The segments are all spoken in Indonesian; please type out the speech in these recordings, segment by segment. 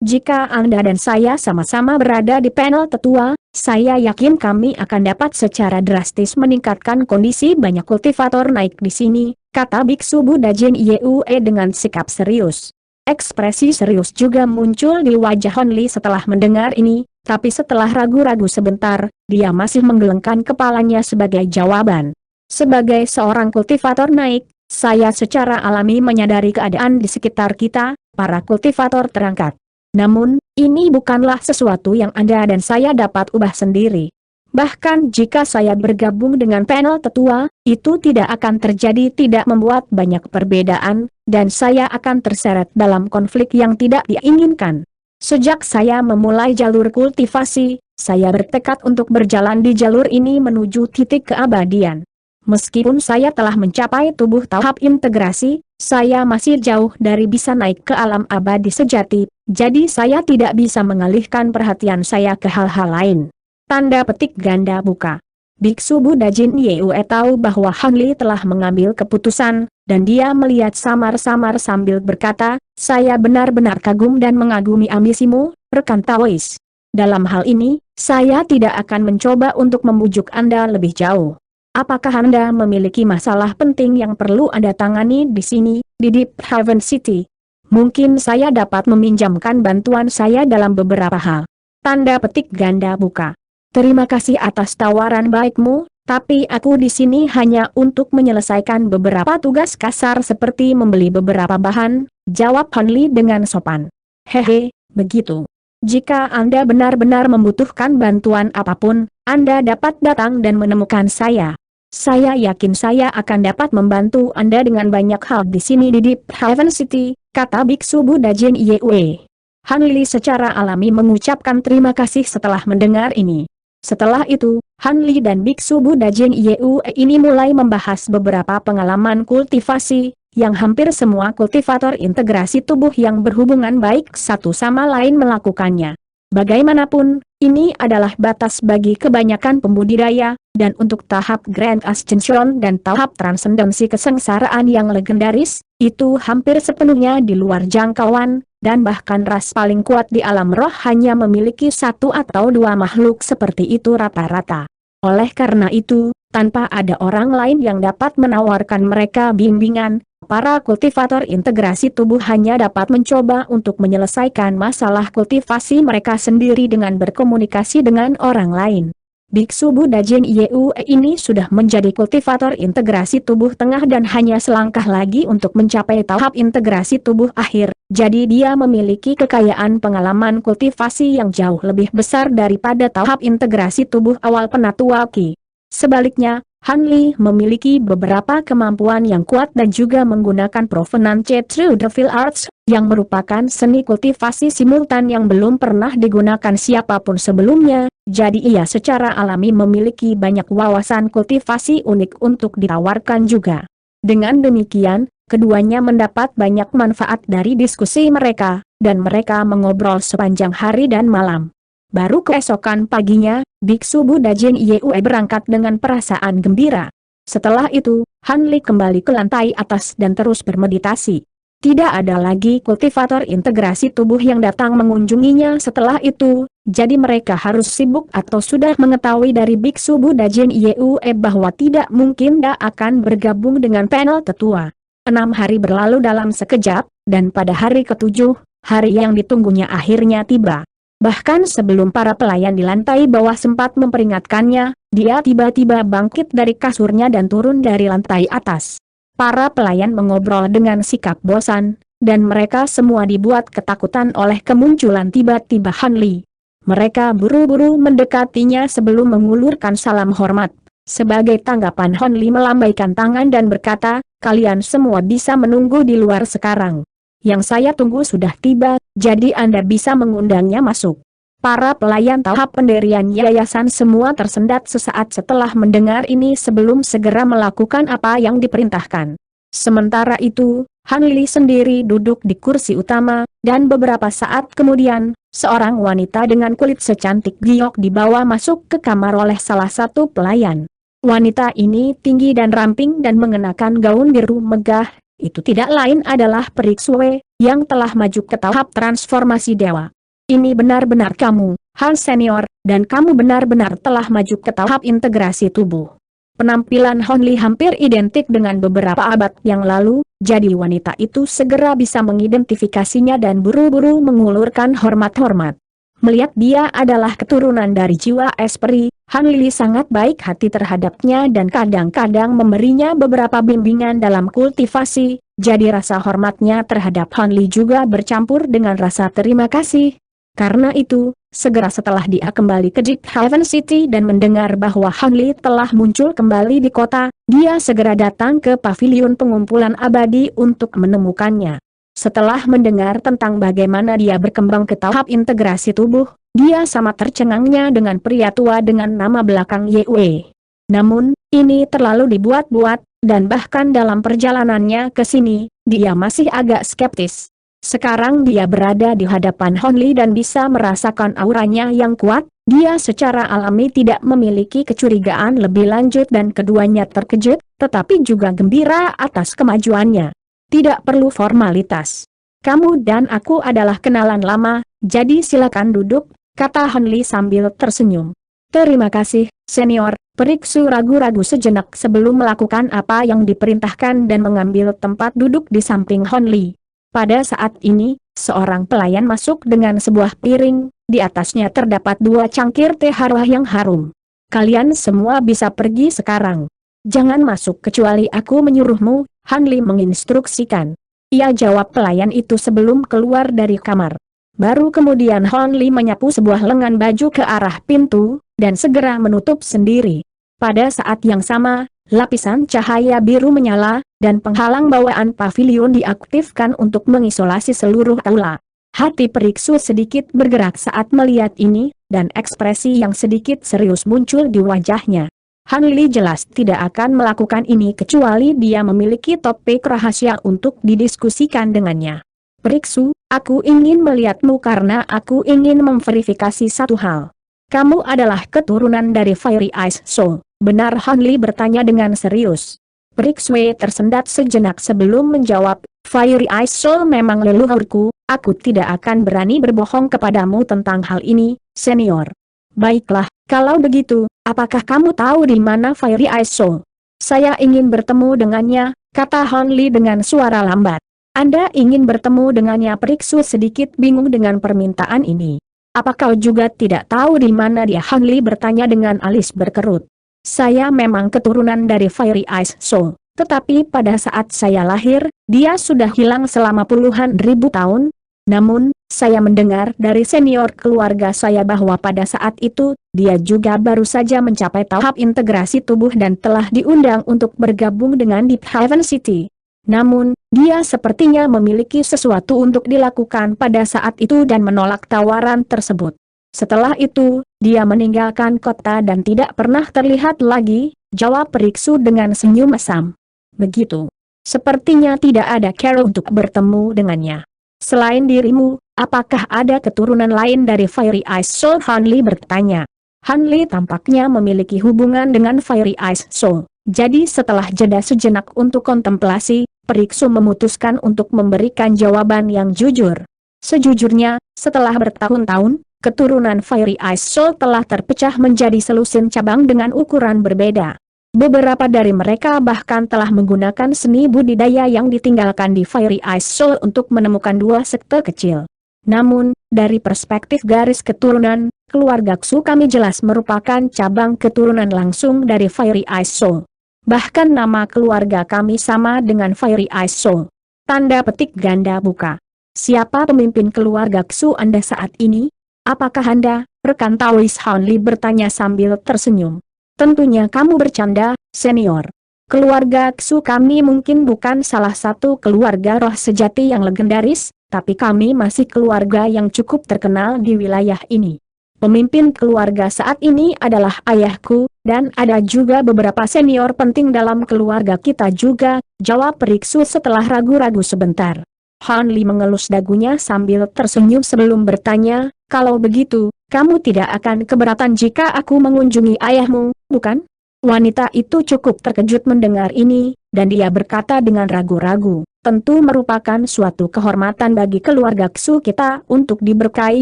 Jika Anda dan saya sama-sama berada di panel tetua, saya yakin kami akan dapat secara drastis meningkatkan kondisi banyak kultivator naik di sini, kata Biksu Buddha Jin Yue dengan sikap serius. Ekspresi serius juga muncul di wajah Hon Li setelah mendengar ini, tapi setelah ragu-ragu sebentar, dia masih menggelengkan kepalanya sebagai jawaban. Sebagai seorang kultivator naik, saya secara alami menyadari keadaan di sekitar kita, para kultivator terangkat. Namun, ini bukanlah sesuatu yang Anda dan saya dapat ubah sendiri. Bahkan jika saya bergabung dengan panel tetua, itu tidak akan terjadi, tidak membuat banyak perbedaan, dan saya akan terseret dalam konflik yang tidak diinginkan. Sejak saya memulai jalur kultivasi, saya bertekad untuk berjalan di jalur ini menuju titik keabadian. Meskipun saya telah mencapai tubuh tahap integrasi, saya masih jauh dari bisa naik ke alam abadi sejati, jadi saya tidak bisa mengalihkan perhatian saya ke hal-hal lain. Tanda petik ganda buka. Biksu Buddha Jin Yue tahu bahwa Han Li telah mengambil keputusan, dan dia melihat samar-samar sambil berkata, saya benar-benar kagum dan mengagumi ambisimu, rekan Taois. Dalam hal ini, saya tidak akan mencoba untuk membujuk Anda lebih jauh. Apakah Anda memiliki masalah penting yang perlu Anda tangani di sini, di Deep Haven City? Mungkin saya dapat meminjamkan bantuan saya dalam beberapa hal. Tanda petik ganda buka. Terima kasih atas tawaran baikmu, tapi aku di sini hanya untuk menyelesaikan beberapa tugas kasar seperti membeli beberapa bahan, jawab Han Li dengan sopan. Hehe, begitu. Jika Anda benar-benar membutuhkan bantuan apapun, Anda dapat datang dan menemukan saya. Saya yakin saya akan dapat membantu Anda dengan banyak hal di sini di Deep Haven City, kata Biksu Buddha Jin Yue. Han Li secara alami mengucapkan terima kasih setelah mendengar ini. Setelah itu, Han Li dan Biksu Buddha Jin Yue ini mulai membahas beberapa pengalaman kultivasi, yang hampir semua kultivator integrasi tubuh yang berhubungan baik satu sama lain melakukannya. Bagaimanapun, ini adalah batas bagi kebanyakan pembudidaya, dan untuk tahap Grand Ascension dan tahap transendensi kesengsaraan yang legendaris, itu hampir sepenuhnya di luar jangkauan, dan bahkan ras paling kuat di alam roh hanya memiliki satu atau dua makhluk seperti itu rata-rata. Oleh karena itu, tanpa ada orang lain yang dapat menawarkan mereka bimbingan, para kultivator integrasi tubuh hanya dapat mencoba untuk menyelesaikan masalah kultivasi mereka sendiri dengan berkomunikasi dengan orang lain. Biksu Buddha Jin Yue ini sudah menjadi kultivator integrasi tubuh tengah dan hanya selangkah lagi untuk mencapai tahap integrasi tubuh akhir, jadi dia memiliki kekayaan pengalaman kultivasi yang jauh lebih besar daripada tahap integrasi tubuh awal penatua Qi. Sebaliknya, Han Li memiliki beberapa kemampuan yang kuat dan juga menggunakan Provenance True Devil Arts, yang merupakan seni kultivasi simultan yang belum pernah digunakan siapapun sebelumnya, jadi ia secara alami memiliki banyak wawasan kultivasi unik untuk ditawarkan juga. Dengan demikian, keduanya mendapat banyak manfaat dari diskusi mereka, dan mereka mengobrol sepanjang hari dan malam. Baru keesokan paginya, Biksu Buddha Jin Yue berangkat dengan perasaan gembira. Setelah itu, Han Li kembali ke lantai atas dan terus bermeditasi. Tidak ada lagi kultivator integrasi tubuh yang datang mengunjunginya setelah itu, jadi mereka harus sibuk atau sudah mengetahui dari Biksu Buddha Jin Yue bahwa tidak mungkin dia akan bergabung dengan panel tetua. 6 hari berlalu dalam sekejap, dan pada hari ke-7, hari yang ditunggunya akhirnya tiba. Bahkan sebelum para pelayan di lantai bawah sempat memperingatkannya, dia tiba-tiba bangkit dari kasurnya dan turun dari lantai atas. Para pelayan mengobrol dengan sikap bosan, dan mereka semua dibuat ketakutan oleh kemunculan tiba-tiba Han Li. Mereka buru-buru mendekatinya sebelum mengulurkan salam hormat. Sebagai tanggapan Han Li melambaikan tangan dan berkata, kalian semua bisa menunggu di luar sekarang. Yang saya tunggu sudah tiba, jadi Anda bisa mengundangnya masuk. Para pelayan tahap pendirian yayasan semua tersendat sesaat setelah mendengar ini sebelum segera melakukan apa yang diperintahkan. Sementara itu, Han Li sendiri duduk di kursi utama, dan beberapa saat kemudian, seorang wanita dengan kulit secantik giok dibawa masuk ke kamar oleh salah satu pelayan. Wanita ini tinggi dan ramping dan mengenakan gaun biru megah. Itu tidak lain adalah Peri Xue, yang telah maju ke tahap transformasi dewa. Ini benar-benar kamu, Han Senior, dan kamu benar-benar telah maju ke tahap integrasi tubuh. Penampilan Hon Li hampir identik dengan beberapa abad yang lalu, jadi wanita itu segera bisa mengidentifikasinya dan buru-buru mengulurkan hormat-hormat. Melihat dia adalah keturunan dari jiwa esperi, Han Li sangat baik hati terhadapnya dan kadang-kadang memberinya beberapa bimbingan dalam kultivasi, jadi rasa hormatnya terhadap Han Li juga bercampur dengan rasa terima kasih. Karena itu, segera setelah dia kembali ke Deep Haven City dan mendengar bahwa Han Li telah muncul kembali di kota, dia segera datang ke pavilion pengumpulan abadi untuk menemukannya. Setelah mendengar tentang bagaimana dia berkembang ke tahap integrasi tubuh, dia sama tercengangnya dengan pria tua dengan nama belakang Yue. Namun, ini terlalu dibuat-buat, dan bahkan dalam perjalanannya ke sini, dia masih agak skeptis. Sekarang dia berada di hadapan Hon Li dan bisa merasakan auranya yang kuat, dia secara alami tidak memiliki kecurigaan lebih lanjut dan keduanya terkejut, tetapi juga gembira atas kemajuannya. Tidak perlu formalitas. Kamu dan aku adalah kenalan lama, jadi silakan duduk, kata Hon Li sambil tersenyum. Terima kasih, senior. Periksu ragu-ragu sejenak sebelum melakukan apa yang diperintahkan dan mengambil tempat duduk di samping Hon Li. Pada saat ini, seorang pelayan masuk dengan sebuah piring, di atasnya terdapat 2 cangkir teh arwah yang harum. Kalian semua bisa pergi sekarang. Jangan masuk kecuali aku menyuruhmu, Han Li menginstruksikan. Ia jawab pelayan itu sebelum keluar dari kamar. Baru kemudian Han Li menyapu sebuah lengan baju ke arah pintu, dan segera menutup sendiri. Pada saat yang sama, lapisan cahaya biru menyala, dan penghalang bawaan pavilion diaktifkan untuk mengisolasi seluruh aula. Hati Periksu sedikit bergerak saat melihat ini, dan ekspresi yang sedikit serius muncul di wajahnya. Han Li jelas tidak akan melakukan ini kecuali dia memiliki topik rahasia untuk didiskusikan dengannya. Periksu, aku ingin melihatmu karena aku ingin memverifikasi satu hal. Kamu adalah keturunan dari Fiery Ice Soul, benar? Han Li bertanya dengan serius. Periksu tersendat sejenak sebelum menjawab, Fiery Ice Soul memang leluhurku, aku tidak akan berani berbohong kepadamu tentang hal ini, senior. Baiklah, kalau begitu, apakah kamu tahu di mana Fiery Ice Soul? Saya ingin bertemu dengannya, kata Han Li dengan suara lambat. Anda ingin bertemu dengannya? Periksu sedikit bingung dengan permintaan ini. Apa kau juga tidak tahu di mana dia? Han Li bertanya dengan alis berkerut. Saya memang keturunan dari Fiery Ice Soul, tetapi pada saat saya lahir, dia sudah hilang selama puluhan ribu tahun. Namun, saya mendengar dari senior keluarga saya bahwa pada saat itu, dia juga baru saja mencapai tahap integrasi tubuh dan telah diundang untuk bergabung dengan Deep Haven City. Namun, dia sepertinya memiliki sesuatu untuk dilakukan pada saat itu dan menolak tawaran tersebut. Setelah itu, dia meninggalkan kota dan tidak pernah terlihat lagi, jawab Periksu dengan senyum mesam. Begitu. Sepertinya tidak ada cara untuk bertemu dengannya. Selain dirimu, apakah ada keturunan lain dari Fiery Ice Soul? Han Li bertanya. Han Li tampaknya memiliki hubungan dengan Fiery Ice Soul. Jadi setelah jeda sejenak untuk kontemplasi, Periksu memutuskan untuk memberikan jawaban yang jujur. Sejujurnya, setelah bertahun-tahun, keturunan Fiery Ice Soul telah terpecah menjadi selusin cabang dengan ukuran berbeda. Beberapa dari mereka bahkan telah menggunakan seni budidaya yang ditinggalkan di Fiery Ice Soul untuk menemukan 2 sekte kecil. Namun, dari perspektif garis keturunan, keluarga Xu kami jelas merupakan cabang keturunan langsung dari Fiery Ice Soul. Bahkan nama keluarga kami sama dengan Fiery Ice Soul. Tanda petik ganda buka. Siapa pemimpin keluarga Xu Anda saat ini? Apakah Anda, rekan Taois? Han Li bertanya sambil tersenyum. Tentunya kamu bercanda, senior. Keluarga Xu kami mungkin bukan salah satu keluarga roh sejati yang legendaris, tapi kami masih keluarga yang cukup terkenal di wilayah ini. Pemimpin keluarga saat ini adalah ayahku, dan ada juga beberapa senior penting dalam keluarga kita juga, jawab Periksu setelah ragu-ragu sebentar. Han Li mengelus dagunya sambil tersenyum sebelum bertanya, kalau begitu, kamu tidak akan keberatan jika aku mengunjungi ayahmu, bukan? Wanita itu cukup terkejut mendengar ini, dan dia berkata dengan ragu-ragu, tentu merupakan suatu kehormatan bagi keluarga Ksu kita untuk diberkahi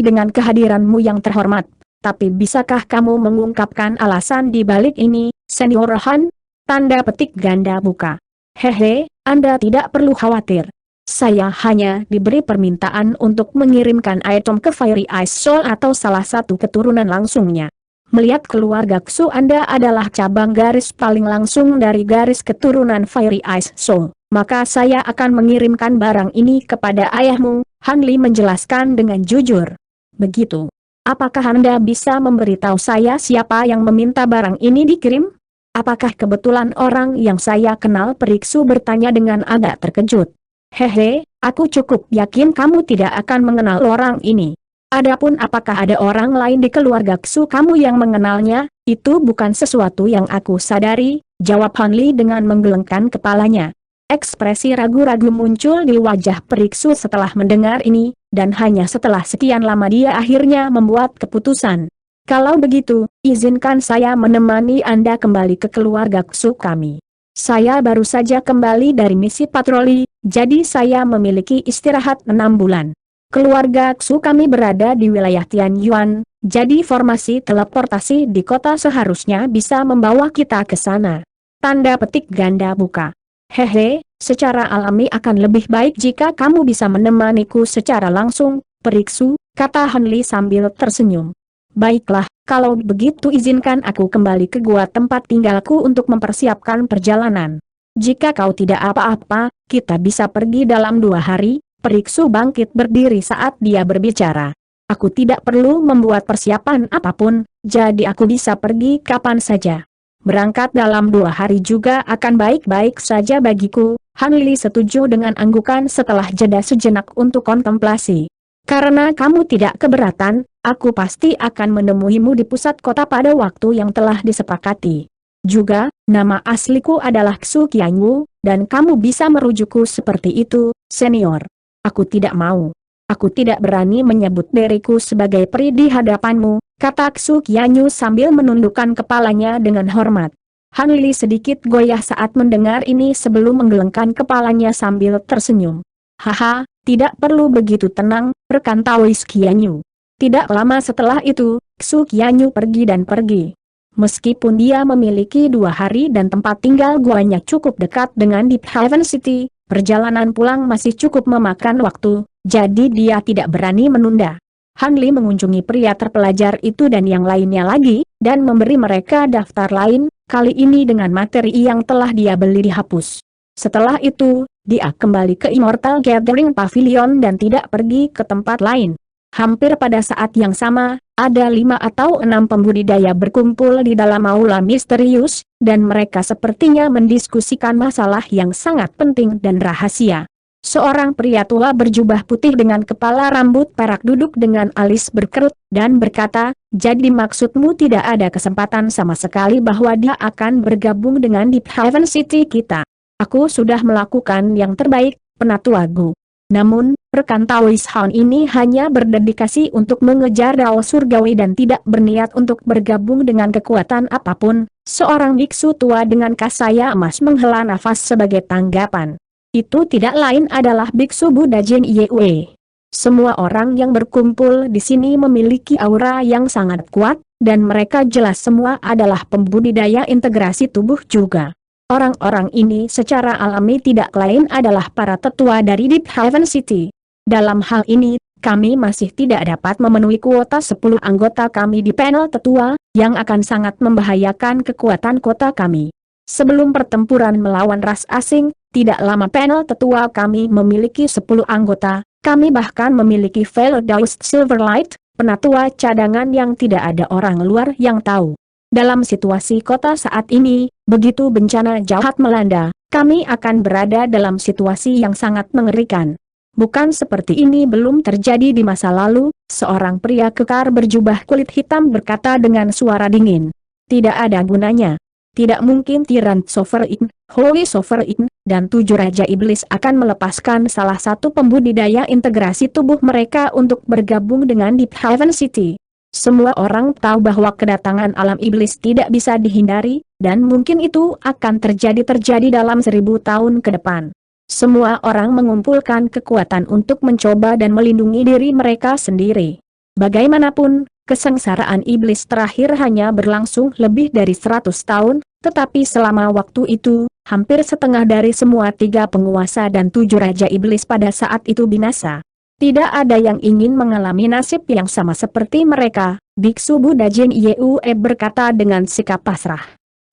dengan kehadiranmu yang terhormat. Tapi bisakah kamu mengungkapkan alasan di balik ini, Senior Han? Tanda petik ganda buka. Hehe, Anda tidak perlu khawatir. Saya hanya diberi permintaan untuk mengirimkan item ke Fiery Ice Soul atau salah satu keturunan langsungnya. Melihat keluarga Ksu Anda adalah cabang garis paling langsung dari garis keturunan Fiery Ice Soul, maka saya akan mengirimkan barang ini kepada ayahmu, Han Li menjelaskan dengan jujur. Begitu. Apakah Anda bisa memberitahu saya siapa yang meminta barang ini dikirim? Apakah kebetulan orang yang saya kenal? Periksu bertanya dengan agak terkejut. Hehe, aku cukup yakin kamu tidak akan mengenal orang ini. Adapun apakah ada orang lain di keluarga Ksu kamu yang mengenalnya, itu bukan sesuatu yang aku sadari, jawab Han Li dengan menggelengkan kepalanya. Ekspresi ragu-ragu muncul di wajah Periksu setelah mendengar ini, dan hanya setelah sekian lama dia akhirnya membuat keputusan. Kalau begitu, izinkan saya menemani Anda kembali ke keluarga Ksu kami. Saya baru saja kembali dari misi patroli, jadi saya memiliki istirahat 6 bulan. Keluarga Ksu kami berada di wilayah Tianyuan, jadi formasi teleportasi di kota seharusnya bisa membawa kita ke sana. Tanda petik ganda buka. Hehe, secara alami akan lebih baik jika kamu bisa menemaniku secara langsung, Periksu, kata Han Li sambil tersenyum. Baiklah, kalau begitu izinkan aku kembali ke gua tempat tinggalku untuk mempersiapkan perjalanan. Jika kau tidak apa-apa, kita bisa pergi dalam 2 hari. Periksu bangkit berdiri saat dia berbicara. Aku tidak perlu membuat persiapan apapun, jadi aku bisa pergi kapan saja. Berangkat dalam 2 hari juga akan baik-baik saja bagiku. Han Li setuju dengan anggukan setelah jeda sejenak untuk kontemplasi. Karena kamu tidak keberatan, aku pasti akan menemuimu di pusat kota pada waktu yang telah disepakati. Juga, nama asliku adalah Ksu Qianwu, dan kamu bisa merujukku seperti itu, senior. Aku tidak mau. Aku tidak berani menyebut diriku sebagai pri di hadapanmu, kata Ksu Qianwu sambil menundukkan kepalanya dengan hormat. Han Li sedikit goyah saat mendengar ini sebelum menggelengkan kepalanya sambil tersenyum. Haha, tidak perlu begitu tenang, rekan Taois Qianwu. Tidak lama setelah itu, Ksu Qianwu pergi dan pergi. Meskipun dia memiliki 2 hari dan tempat tinggal guanya cukup dekat dengan Deep Haven City, perjalanan pulang masih cukup memakan waktu, jadi dia tidak berani menunda. Han Li mengunjungi pria terpelajar itu dan yang lainnya lagi, dan memberi mereka daftar lain, kali ini dengan materi yang telah dia beli dihapus. Setelah itu, dia kembali ke Immortal Gathering Pavilion dan tidak pergi ke tempat lain. Hampir pada saat yang sama, ada 5 atau 6 pembudidaya berkumpul di dalam aula misterius, dan mereka sepertinya mendiskusikan masalah yang sangat penting dan rahasia. Seorang pria tua berjubah putih dengan kepala rambut perak duduk dengan alis berkerut, dan berkata, jadi maksudmu tidak ada kesempatan sama sekali bahwa dia akan bergabung dengan Deep Haven City kita. Aku sudah melakukan yang terbaik, Penatua Gu. Namun, rekan Taois Han ini hanya berdedikasi untuk mengejar dao surgawi dan tidak berniat untuk bergabung dengan kekuatan apapun. Seorang biksu tua dengan kasaya emas menghela nafas sebagai tanggapan. Itu tidak lain adalah biksu Buddha Jin Yue. Semua orang yang berkumpul di sini memiliki aura yang sangat kuat, dan mereka jelas semua adalah pembudidaya integrasi tubuh juga. Orang-orang ini secara alami tidak lain adalah para tetua dari Deep Haven City. Dalam hal ini, kami masih tidak dapat memenuhi kuota 10 anggota kami di panel tetua, yang akan sangat membahayakan kekuatan kota kami. Sebelum pertempuran melawan ras asing, tidak lama panel tetua kami memiliki 10 anggota, kami bahkan memiliki Veil Daoist Silverlight, penatua cadangan yang tidak ada orang luar yang tahu. Dalam situasi kota saat ini, begitu bencana jahat melanda, kami akan berada dalam situasi yang sangat mengerikan. Bukan seperti ini belum terjadi di masa lalu, seorang pria kekar berjubah kulit hitam berkata dengan suara dingin. Tidak ada gunanya. Tidak mungkin Tyrant Sovereign, Holy Sovereign, dan 7 Raja Iblis akan melepaskan salah satu pembudidaya integrasi tubuh mereka untuk bergabung dengan Deep Haven City. Semua orang tahu bahwa kedatangan alam iblis tidak bisa dihindari, dan mungkin itu akan terjadi dalam 1000 tahun ke depan. Semua orang mengumpulkan kekuatan untuk mencoba dan melindungi diri mereka sendiri. Bagaimanapun, kesengsaraan iblis terakhir hanya berlangsung lebih dari 100 tahun, tetapi selama waktu itu, hampir setengah dari semua 3 penguasa dan 7 raja iblis pada saat itu binasa. Tidak ada yang ingin mengalami nasib yang sama seperti mereka, Biksu Buddha Jin Yue berkata dengan sikap pasrah.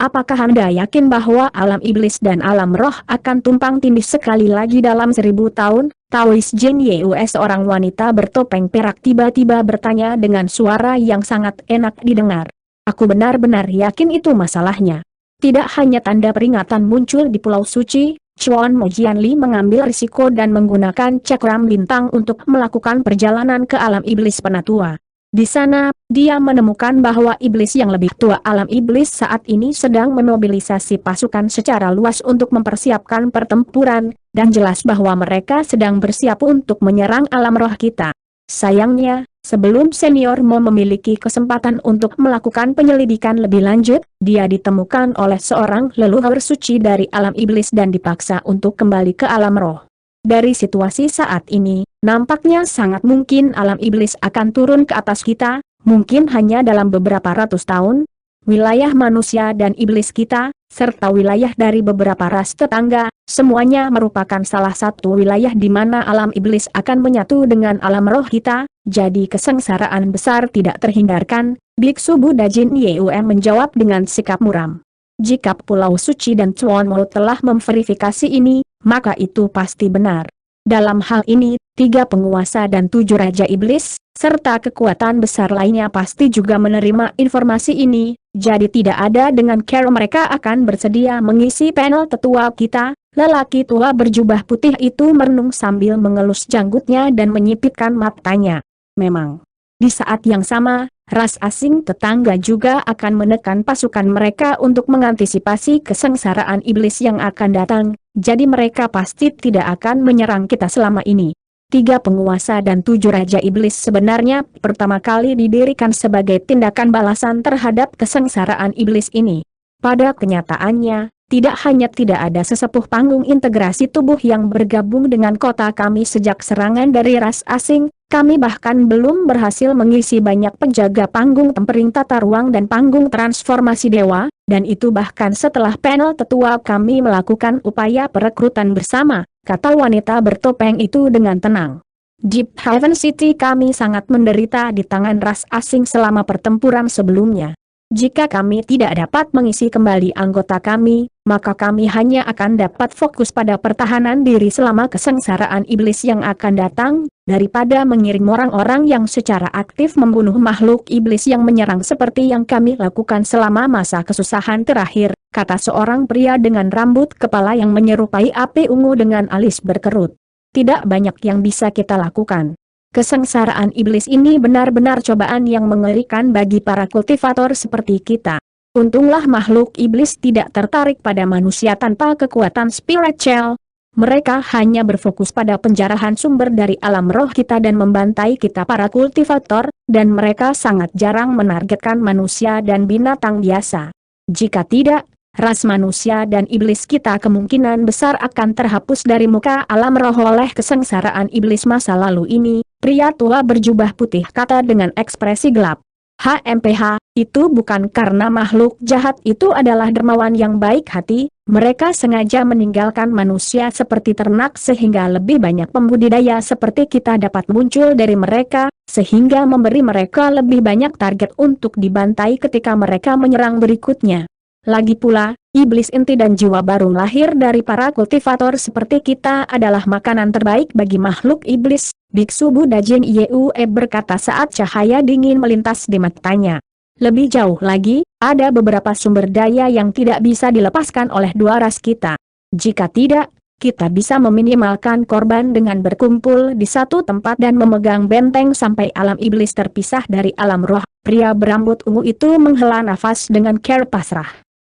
Apakah Anda yakin bahwa alam iblis dan alam roh akan tumpang tindih sekali lagi dalam 1000 tahun? Taois Jin Yue, seorang wanita bertopeng perak, tiba-tiba bertanya dengan suara yang sangat enak didengar. Aku benar-benar yakin itu masalahnya. Tidak hanya tanda peringatan muncul di Pulau Suci, Chuan Mo Jianli mengambil risiko dan menggunakan cakram bintang untuk melakukan perjalanan ke alam iblis penatua. Di sana, dia menemukan bahwa iblis yang lebih tua alam iblis saat ini sedang memobilisasi pasukan secara luas untuk mempersiapkan pertempuran, dan jelas bahwa mereka sedang bersiap untuk menyerang alam roh kita. Sayangnya, sebelum senior Mo memiliki kesempatan untuk melakukan penyelidikan lebih lanjut, dia ditemukan oleh seorang leluhur suci dari alam iblis dan dipaksa untuk kembali ke alam roh. Dari situasi saat ini, nampaknya sangat mungkin alam iblis akan turun ke atas kita, mungkin hanya dalam beberapa ratus tahun. Wilayah manusia dan iblis kita, serta wilayah dari beberapa ras tetangga, semuanya merupakan salah satu wilayah di mana alam iblis akan menyatu dengan alam roh kita, jadi kesengsaraan besar tidak terhindarkan, Biksu Buddha Jin Yue menjawab dengan sikap muram. Jika Pulau Suci dan Chuan Mo telah memverifikasi ini, maka itu pasti benar. Dalam hal ini, 3 penguasa dan 7 raja iblis, serta kekuatan besar lainnya pasti juga menerima informasi ini, jadi tidak ada dengan cara mereka akan bersedia mengisi panel tetua kita. Lelaki tua berjubah putih itu merenung sambil mengelus janggutnya dan menyipitkan matanya. Memang, di saat yang sama, ras asing tetangga juga akan menekan pasukan mereka untuk mengantisipasi kesengsaraan iblis yang akan datang, jadi mereka pasti tidak akan menyerang kita selama ini. 3 penguasa dan 7 raja iblis sebenarnya pertama kali didirikan sebagai tindakan balasan terhadap kesengsaraan iblis ini. Pada kenyataannya, tidak hanya tidak ada sesepuh panggung integrasi tubuh yang bergabung dengan kota kami sejak serangan dari ras asing, kami bahkan belum berhasil mengisi banyak penjaga panggung tempering tata ruang dan panggung transformasi dewa, dan itu bahkan setelah panel tetua kami melakukan upaya perekrutan bersama, kata wanita bertopeng itu dengan tenang. Deep Haven City kami sangat menderita di tangan ras asing selama pertempuran sebelumnya. Jika kami tidak dapat mengisi kembali anggota kami, maka kami hanya akan dapat fokus pada pertahanan diri selama kesengsaraan iblis yang akan datang, daripada mengirim orang-orang yang secara aktif membunuh makhluk iblis yang menyerang seperti yang kami lakukan selama masa kesusahan terakhir, kata seorang pria dengan rambut kepala yang menyerupai api ungu dengan alis berkerut. Tidak banyak yang bisa kita lakukan. Kesengsaraan iblis ini benar-benar cobaan yang mengerikan bagi para kultivator seperti kita. Untunglah makhluk iblis tidak tertarik pada manusia tanpa kekuatan spiritual. Mereka hanya berfokus pada penjarahan sumber dari alam roh kita dan membantai kita para kultivator, dan mereka sangat jarang menargetkan manusia dan binatang biasa. Jika tidak, ras manusia dan iblis kita kemungkinan besar akan terhapus dari muka alam roh oleh kesengsaraan iblis masa lalu ini, pria tua berjubah putih kata dengan ekspresi gelap. HMPH, itu bukan karena makhluk jahat itu adalah dermawan yang baik hati, mereka sengaja meninggalkan manusia seperti ternak sehingga lebih banyak pembudidaya seperti kita dapat muncul dari mereka, sehingga memberi mereka lebih banyak target untuk dibantai ketika mereka menyerang berikutnya. Lagi pula, iblis inti dan jiwa baru lahir dari para kultivator seperti kita adalah makanan terbaik bagi makhluk iblis, Biksu Buddha Jin Yue berkata saat cahaya dingin melintas di matanya. Lebih jauh lagi, ada beberapa sumber daya yang tidak bisa dilepaskan oleh 2 ras kita. Jika tidak, kita bisa meminimalkan korban dengan berkumpul di satu tempat dan memegang benteng sampai alam iblis terpisah dari alam roh. Pria berambut ungu itu menghela nafas dengan care pasrah.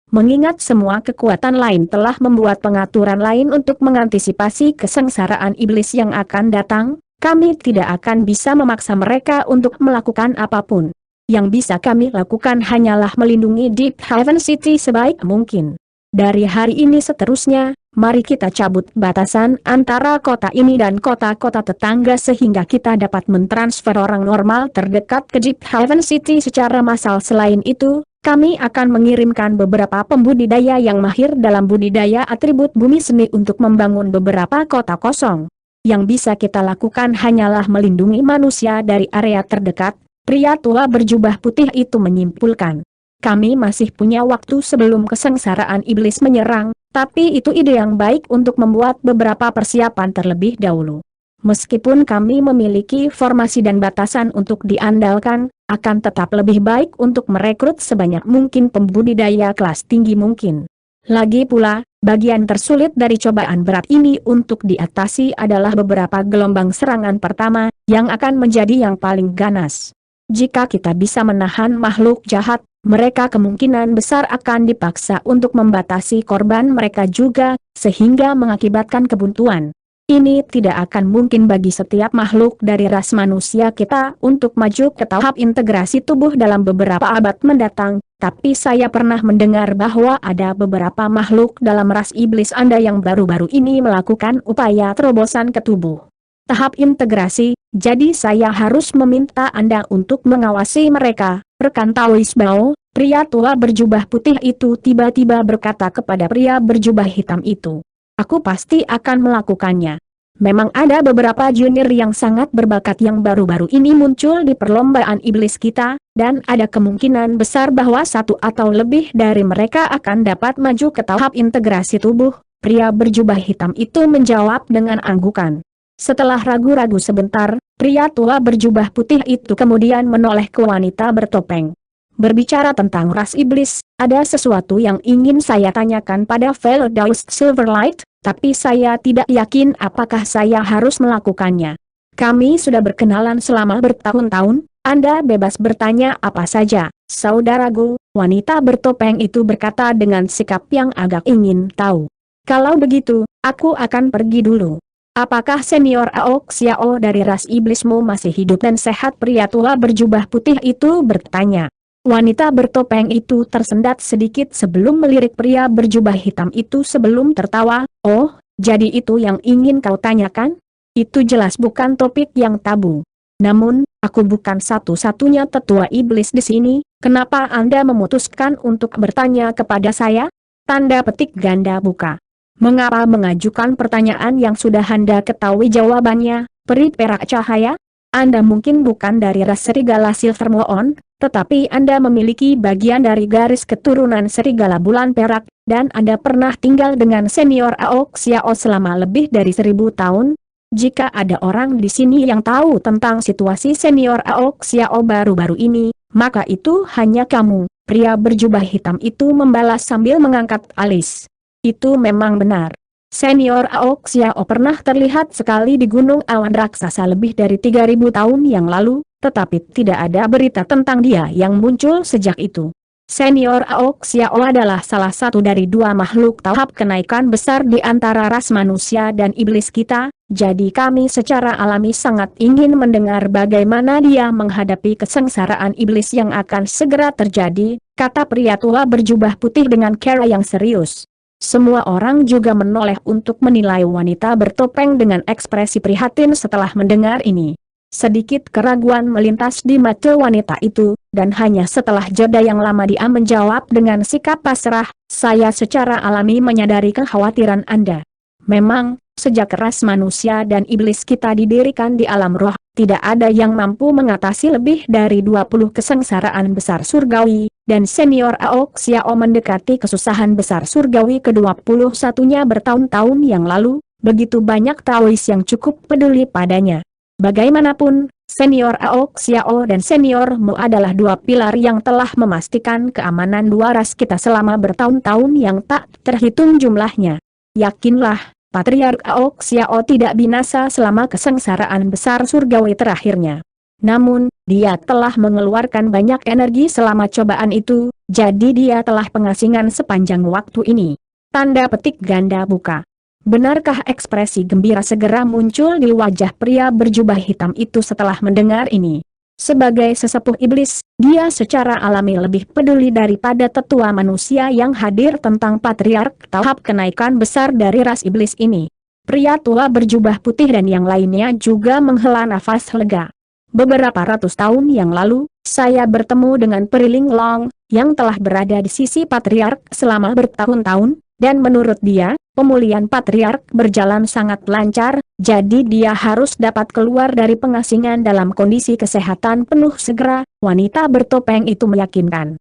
Mengingat semua kekuatan lain telah membuat pengaturan lain untuk mengantisipasi kesengsaraan iblis yang akan datang, kami tidak akan bisa memaksa mereka untuk melakukan apapun. Yang bisa kami lakukan hanyalah melindungi Deep Haven City sebaik mungkin. Dari hari ini seterusnya, mari kita cabut batasan antara kota ini dan kota-kota tetangga sehingga kita dapat mentransfer orang normal terdekat ke Deep Haven City secara massal. Selain itu, kami akan mengirimkan beberapa pembudidaya yang mahir dalam budidaya atribut bumi seni untuk membangun beberapa kota kosong. Yang bisa kita lakukan hanyalah melindungi manusia dari area terdekat. Pria tua berjubah putih itu menyimpulkan. Kami masih punya waktu sebelum kesengsaraan iblis menyerang, tapi itu ide yang baik untuk membuat beberapa persiapan terlebih dahulu. Meskipun kami memiliki formasi dan batasan untuk diandalkan, akan tetap lebih baik untuk merekrut sebanyak mungkin pembudidaya kelas tinggi mungkin. Lagi pula, bagian tersulit dari cobaan berat ini untuk diatasi adalah beberapa gelombang serangan pertama, yang akan menjadi yang paling ganas. Jika kita bisa menahan makhluk jahat, mereka kemungkinan besar akan dipaksa untuk membatasi korban mereka juga, sehingga mengakibatkan kebuntuan. Ini tidak akan mungkin bagi setiap makhluk dari ras manusia kita untuk maju ke tahap integrasi tubuh dalam beberapa abad mendatang, tapi saya pernah mendengar bahwa ada beberapa makhluk dalam ras iblis Anda yang baru-baru ini melakukan upaya terobosan ke tubuh tahap integrasi, jadi saya harus meminta Anda untuk mengawasi mereka. Rekan Taois Bao, pria tua berjubah putih itu tiba-tiba berkata kepada pria berjubah hitam itu. Aku pasti akan melakukannya. Memang ada beberapa junior yang sangat berbakat yang baru-baru ini muncul di perlombaan iblis kita, dan ada kemungkinan besar bahwa satu atau lebih dari mereka akan dapat maju ke tahap integrasi tubuh. Pria berjubah hitam itu menjawab dengan anggukan. Setelah ragu-ragu sebentar, pria tua berjubah putih itu kemudian menoleh ke wanita bertopeng. Berbicara tentang ras iblis, ada sesuatu yang ingin saya tanyakan pada Fellows Silverlight, tapi saya tidak yakin apakah saya harus melakukannya. Kami sudah berkenalan selama bertahun-tahun, Anda bebas bertanya apa saja, saudaraku. Wanita bertopeng itu berkata dengan sikap yang agak ingin tahu. Kalau begitu, aku akan pergi dulu. Apakah senior Aok Xiao dari ras iblismu masih hidup dan sehat? Pria tua berjubah putih itu bertanya. Wanita bertopeng itu tersendat sedikit sebelum melirik pria berjubah hitam itu sebelum tertawa. Oh, jadi itu yang ingin kau tanyakan? Itu jelas bukan topik yang tabu. Namun, aku bukan satu-satunya tetua iblis di sini, kenapa Anda memutuskan untuk bertanya kepada saya? Tanda petik ganda buka. Mengapa mengajukan pertanyaan yang sudah Anda ketahui jawabannya, peri perak cahaya? Anda mungkin bukan dari ras serigala Silvermoon, tetapi Anda memiliki bagian dari garis keturunan serigala bulan perak, dan Anda pernah tinggal dengan senior Aok Xiao selama lebih dari 1000 tahun. Jika ada orang di sini yang tahu tentang situasi senior Aok Xiao baru-baru ini, maka itu hanya kamu. Pria berjubah hitam itu membalas sambil mengangkat alis. Itu memang benar. Senior Aok Xiao pernah terlihat sekali di Gunung Awan Raksasa lebih dari 3000 tahun yang lalu, tetapi tidak ada berita tentang dia yang muncul sejak itu. Senior Aok Xiao adalah salah satu dari dua makhluk tahap kenaikan besar di antara ras manusia dan iblis kita, jadi kami secara alami sangat ingin mendengar bagaimana dia menghadapi kesengsaraan iblis yang akan segera terjadi, kata pria tua berjubah putih dengan cara yang serius. Semua orang juga menoleh untuk menilai wanita bertopeng dengan ekspresi prihatin setelah mendengar ini. Sedikit keraguan melintas di mata wanita itu, dan hanya setelah jeda yang lama dia menjawab dengan sikap pasrah, saya secara alami menyadari kekhawatiran Anda. Memang, sejak ras manusia dan iblis kita didirikan di alam roh, tidak ada yang mampu mengatasi lebih dari 20 kesengsaraan besar surgawi, dan senior Aok Xiao mendekati kesusahan besar surgawi ke-21-nya bertahun-tahun yang lalu, begitu banyak Taois yang cukup peduli padanya. Bagaimanapun, senior Aok Xiao dan senior Mu adalah dua pilar yang telah memastikan keamanan dua ras kita selama bertahun-tahun yang tak terhitung jumlahnya. Yakinlah, Patriark Aok Xiao tidak binasa selama kesengsaraan besar surgawi terakhirnya. Namun, dia telah mengeluarkan banyak energi selama cobaan itu, jadi dia telah pengasingan sepanjang waktu ini. Tanda petik ganda buka. Benarkah ekspresi gembira segera muncul di wajah pria berjubah hitam itu setelah mendengar ini? Sebagai sesepuh iblis, dia secara alami lebih peduli daripada tetua manusia yang hadir tentang patriark tahap kenaikan besar dari ras iblis ini. Pria tua berjubah putih dan yang lainnya juga menghela nafas lega. Beberapa ratus tahun yang lalu, saya bertemu dengan Pri Ling Long, yang telah berada di sisi patriark selama bertahun-tahun, dan menurut dia, pemulihan patriark berjalan sangat lancar, jadi dia harus dapat keluar dari pengasingan dalam kondisi kesehatan penuh segera, wanita bertopeng itu meyakinkan.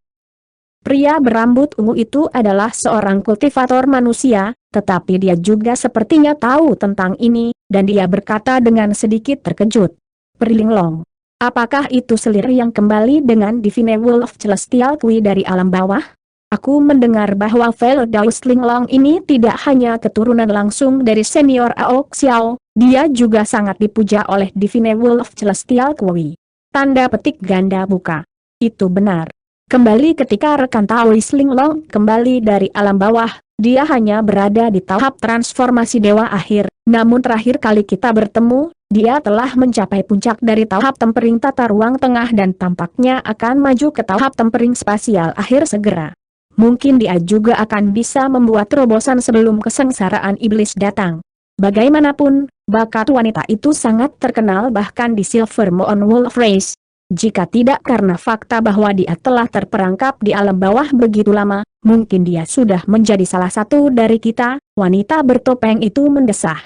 Pria berambut ungu itu adalah seorang kultivator manusia, tetapi dia juga sepertinya tahu tentang ini, dan dia berkata dengan sedikit terkejut. Pri Ling Long, apakah itu selir yang kembali dengan Divine Wolf Celestial Kui dari alam bawah? Aku mendengar bahwa Feldaus Ling Long ini tidak hanya keturunan langsung dari senior Ao Xiao, dia juga sangat dipuja oleh Divine Wolf Celestial Kui. Tanda petik ganda buka. Itu benar. Kembali ketika rekan Taois Ling Long kembali dari alam bawah, dia hanya berada di tahap transformasi dewa akhir, namun terakhir kali kita bertemu, dia telah mencapai puncak dari tahap tempering tata ruang tengah dan tampaknya akan maju ke tahap tempering spasial akhir segera. Mungkin dia juga akan bisa membuat terobosan sebelum kesengsaraan iblis datang. Bagaimanapun, bakat wanita itu sangat terkenal bahkan di Silver Moon Wolf Race. Jika tidak karena fakta bahwa dia telah terperangkap di alam bawah begitu lama, mungkin dia sudah menjadi salah satu dari kita, wanita bertopeng itu mendesah.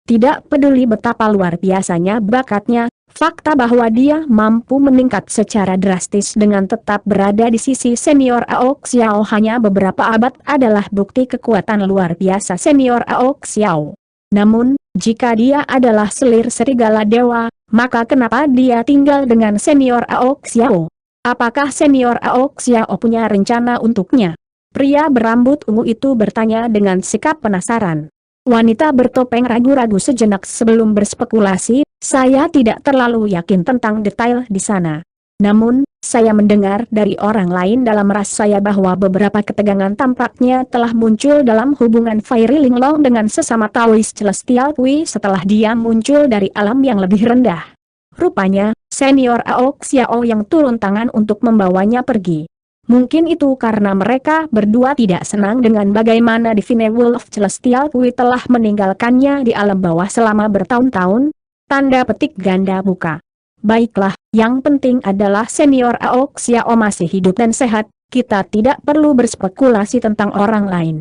Tidak peduli betapa luar biasanya bakatnya, fakta bahwa dia mampu meningkat secara drastis dengan tetap berada di sisi senior Ao Xiao hanya beberapa abad adalah bukti kekuatan luar biasa senior Ao Xiao. Namun, jika dia adalah selir serigala dewa, maka kenapa dia tinggal dengan senior Ao Xiao? Apakah senior Ao Xiao punya rencana untuknya? Pria berambut ungu itu bertanya dengan sikap penasaran. Wanita bertopeng ragu-ragu sejenak sebelum berspekulasi, saya tidak terlalu yakin tentang detail di sana. Namun, saya mendengar dari orang lain dalam ras saya bahwa beberapa ketegangan tampaknya telah muncul dalam hubungan Fairy Ling Long dengan sesama Taois Celestial Kui setelah dia muncul dari alam yang lebih rendah. Rupanya, senior Ao Xiao yang turun tangan untuk membawanya pergi. Mungkin itu karena mereka berdua tidak senang dengan bagaimana Divine Wolf Celestial Kui telah meninggalkannya di alam bawah selama bertahun-tahun. Tanda petik ganda buka. Baiklah, yang penting adalah senior Ao Xiao masih hidup dan sehat, kita tidak perlu berspekulasi tentang orang lain.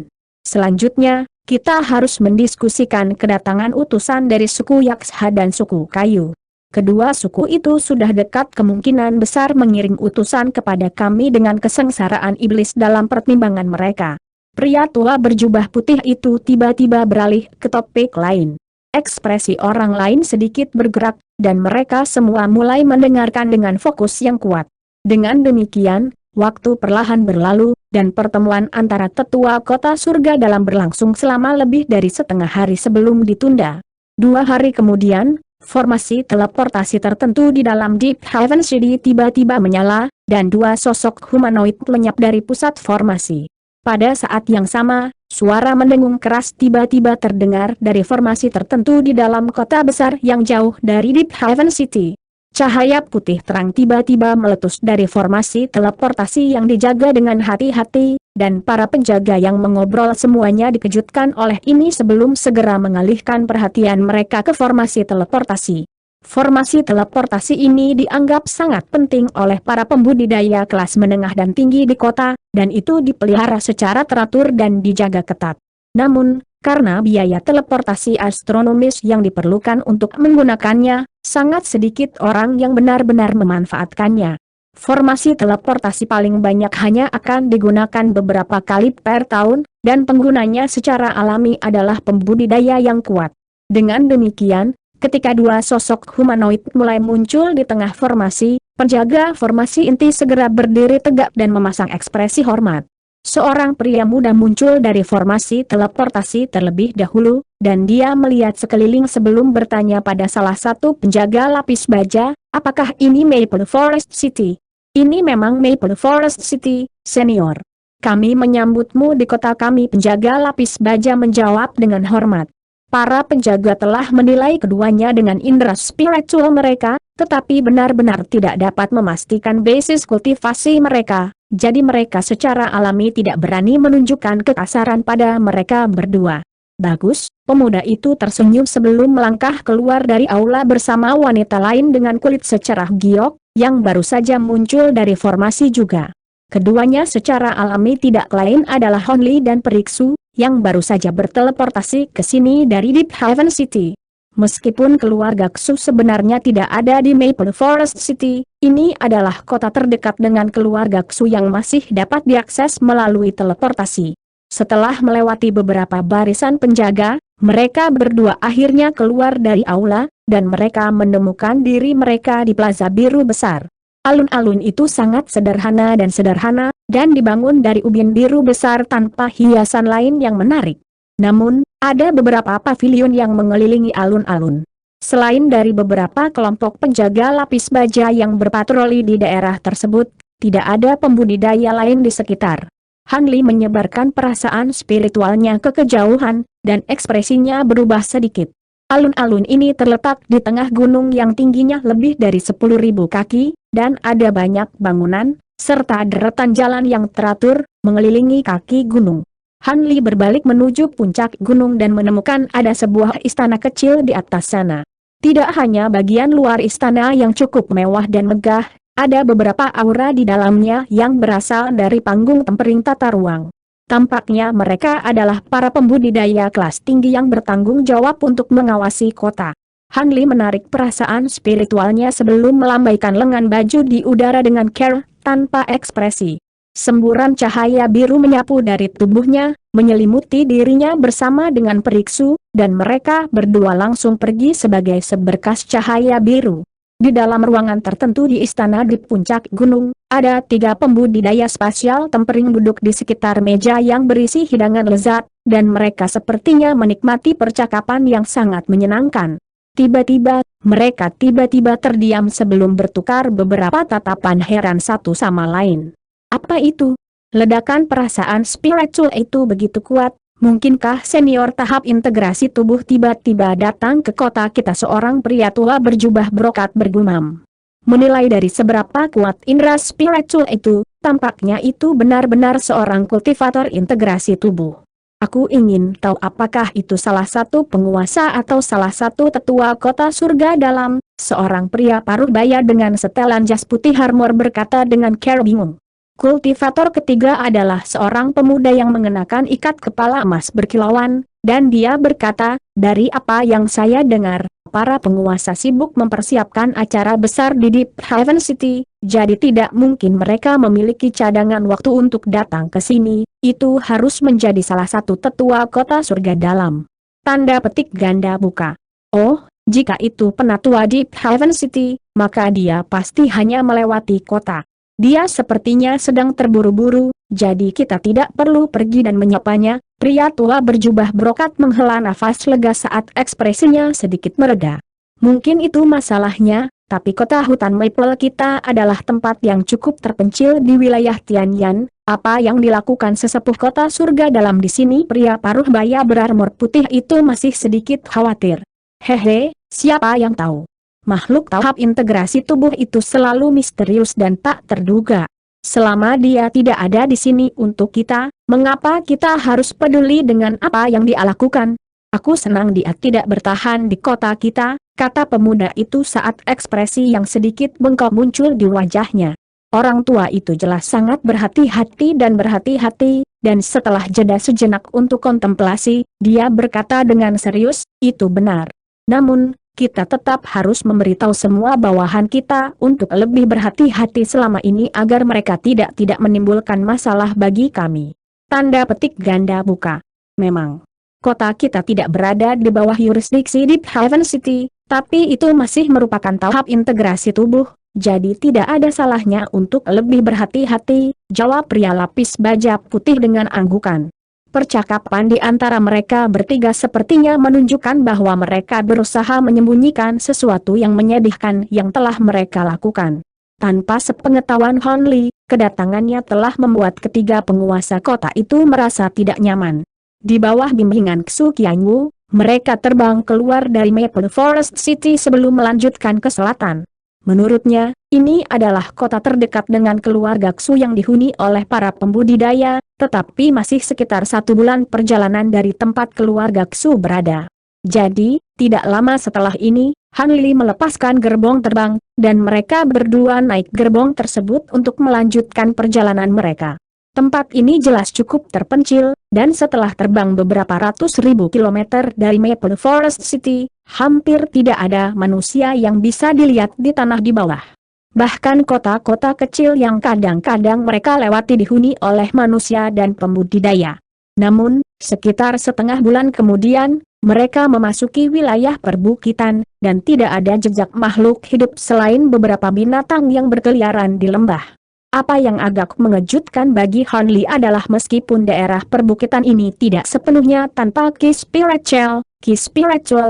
Selanjutnya, kita harus mendiskusikan kedatangan utusan dari suku Yaksha dan suku Kayu. Kedua suku itu sudah dekat kemungkinan besar mengirim utusan kepada kami dengan kesengsaraan iblis dalam pertimbangan mereka. Pria tua berjubah putih itu tiba-tiba beralih ke topik lain. Ekspresi orang lain sedikit bergerak, dan mereka semua mulai mendengarkan dengan fokus yang kuat. Dengan demikian, waktu perlahan berlalu, dan pertemuan antara tetua kota surga dalam berlangsung selama lebih dari setengah hari sebelum ditunda. 2 hari kemudian, formasi teleportasi tertentu di dalam Deep Heaven City tiba-tiba menyala, dan 2 sosok humanoid lenyap dari pusat formasi. Pada saat yang sama, suara mendengung keras tiba-tiba terdengar dari formasi tertentu di dalam kota besar yang jauh dari Deep Heaven City. Cahaya putih terang tiba-tiba meletus dari formasi teleportasi yang dijaga dengan hati-hati, dan para penjaga yang mengobrol semuanya dikejutkan oleh ini sebelum segera mengalihkan perhatian mereka ke formasi teleportasi. Formasi teleportasi ini dianggap sangat penting oleh para pembudidaya kelas menengah dan tinggi di kota, dan itu dipelihara secara teratur dan dijaga ketat. Namun, karena biaya teleportasi astronomis yang diperlukan untuk menggunakannya, sangat sedikit orang yang benar-benar memanfaatkannya. Formasi teleportasi paling banyak hanya akan digunakan beberapa kali per tahun, dan penggunanya secara alami adalah pembudidaya yang kuat. Dengan demikian, ketika 2 sosok humanoid mulai muncul di tengah formasi, penjaga formasi inti segera berdiri tegak dan memasang ekspresi hormat. Seorang pria muda muncul dari formasi teleportasi terlebih dahulu, dan dia melihat sekeliling sebelum bertanya pada salah satu penjaga lapis baja, apakah ini Maple Forest City? Ini memang Maple Forest City, senior. Kami menyambutmu di kota kami. Penjaga lapis baja menjawab dengan hormat. Para penjaga telah menilai keduanya dengan indera spiritual mereka, tetapi benar-benar tidak dapat memastikan basis kultivasi mereka, jadi mereka secara alami tidak berani menunjukkan kekasaran pada mereka berdua. Bagus, pemuda itu tersenyum sebelum melangkah keluar dari aula bersama wanita lain dengan kulit secerah giok, yang baru saja muncul dari formasi juga. Keduanya secara alami tidak lain adalah Honli dan Periksu, yang baru saja berteleportasi ke sini dari Deep Haven City. Meskipun keluarga Ksu sebenarnya tidak ada di Maple Forest City, ini adalah kota terdekat dengan keluarga Ksu yang masih dapat diakses melalui teleportasi. Setelah melewati beberapa barisan penjaga, mereka berdua akhirnya keluar dari aula, dan mereka menemukan diri mereka di plaza biru besar. Alun-alun itu sangat sederhana, dan dibangun dari ubin biru besar tanpa hiasan lain yang menarik. Namun, ada beberapa pavilion yang mengelilingi alun-alun. Selain dari beberapa kelompok penjaga lapis baja yang berpatroli di daerah tersebut, tidak ada pembudidaya lain di sekitar. Hanli menyebarkan perasaan spiritualnya ke kejauhan, dan ekspresinya berubah sedikit. Alun-alun ini terletak di tengah gunung yang tingginya lebih dari 10.000 kaki, dan ada banyak bangunan, serta deretan jalan yang teratur, mengelilingi kaki gunung. Hanli berbalik menuju puncak gunung dan menemukan ada sebuah istana kecil di atas sana. Tidak hanya bagian luar istana yang cukup mewah dan megah, ada beberapa aura di dalamnya yang berasal dari panggung tempering tata ruang. Tampaknya mereka adalah para pembudidaya kelas tinggi yang bertanggung jawab untuk mengawasi kota. Hanli menarik perasaan spiritualnya sebelum melambaikan lengan baju di udara dengan care, tanpa ekspresi. Semburan cahaya biru menyapu dari tubuhnya, menyelimuti dirinya bersama dengan Periksu, dan mereka berdua langsung pergi sebagai seberkas cahaya biru. Di dalam ruangan tertentu di istana di puncak gunung, ada 3 pembudidaya spasial tempering duduk di sekitar meja yang berisi hidangan lezat, dan mereka sepertinya menikmati percakapan yang sangat menyenangkan. Tiba-tiba, mereka tiba-tiba terdiam sebelum bertukar beberapa tatapan heran satu sama lain. Apa itu? Ledakan perasaan spiritual itu begitu kuat. Mungkinkah senior tahap integrasi tubuh tiba-tiba datang ke kota kita? Seorang pria tua berjubah brokat bergumam. Menilai dari seberapa kuat indera spiritual itu, tampaknya itu benar-benar seorang kultivator integrasi tubuh. Aku ingin tahu apakah itu salah satu penguasa atau salah satu tetua kota surga dalam. Seorang pria paruh baya dengan setelan jas putih armor berkata dengan cara bingung. Kultivator ketiga adalah seorang pemuda yang mengenakan ikat kepala emas berkilauan, dan dia berkata, dari apa yang saya dengar, para penguasa sibuk mempersiapkan acara besar di Deep Haven City, jadi tidak mungkin mereka memiliki cadangan waktu untuk datang ke sini. Itu harus menjadi salah satu tetua kota surga dalam. Tanda petik ganda buka. Oh, jika itu penatua Deep Haven City, maka dia pasti hanya melewati kota. Dia sepertinya sedang terburu-buru, jadi kita tidak perlu pergi dan menyapanya. Pria tua berjubah brokat menghela nafas lega saat ekspresinya sedikit mereda. Mungkin itu masalahnya, tapi kota hutan Maple kita adalah tempat yang cukup terpencil di wilayah Tianyan. Apa yang dilakukan sesepuh kota surga dalam di sini? Pria paruh baya berarmor putih itu masih sedikit khawatir. Hehe, siapa yang tahu? Makhluk tahap integrasi tubuh itu selalu misterius dan tak terduga. Selama dia tidak ada di sini untuk kita, mengapa kita harus peduli dengan apa yang dia lakukan? Aku senang dia tidak bertahan di kota kita, kata pemuda itu saat ekspresi yang sedikit bengkak muncul di wajahnya. Orang tua itu jelas sangat berhati-hati, dan setelah jeda sejenak untuk kontemplasi, dia berkata dengan serius, itu benar. Namun, kita tetap harus memberitahu semua bawahan kita untuk lebih berhati-hati selama ini agar mereka tidak menimbulkan masalah bagi kami. Tanda petik ganda buka. Memang, kota kita tidak berada di bawah yurisdiksi Deep Haven City, tapi itu masih merupakan tahap integrasi tubuh, jadi tidak ada salahnya untuk lebih berhati-hati, jawab pria lapis baja putih dengan anggukan. Percakapan di antara mereka bertiga sepertinya menunjukkan bahwa mereka berusaha menyembunyikan sesuatu yang menyedihkan yang telah mereka lakukan. Tanpa sepengetahuan Honli, kedatangannya telah membuat ketiga penguasa kota itu merasa tidak nyaman. Di bawah bimbingan Ksu Qianwu, Mereka terbang keluar dari Maple Forest City sebelum melanjutkan ke selatan. Menurutnya, ini adalah kota terdekat dengan keluarga Xu yang dihuni oleh para pembudidaya, tetapi masih sekitar 1 bulan perjalanan dari tempat keluarga Xu berada. Jadi, tidak lama setelah ini, Han Li melepaskan gerbong terbang, dan mereka berdua naik gerbong tersebut untuk melanjutkan perjalanan mereka. Tempat ini jelas cukup terpencil, dan setelah terbang beberapa ratus ribu kilometer dari Maple Forest City, hampir tidak ada manusia yang bisa dilihat di tanah di bawah. Bahkan kota-kota kecil yang kadang-kadang mereka lewati dihuni oleh manusia dan pembudidaya. Namun, sekitar setengah bulan kemudian, mereka memasuki wilayah perbukitan, dan tidak ada jejak makhluk hidup selain beberapa binatang yang berkeliaran di lembah. Apa yang agak mengejutkan bagi Han Li adalah meskipun daerah perbukitan ini tidak sepenuhnya tanpa Ki Spiritual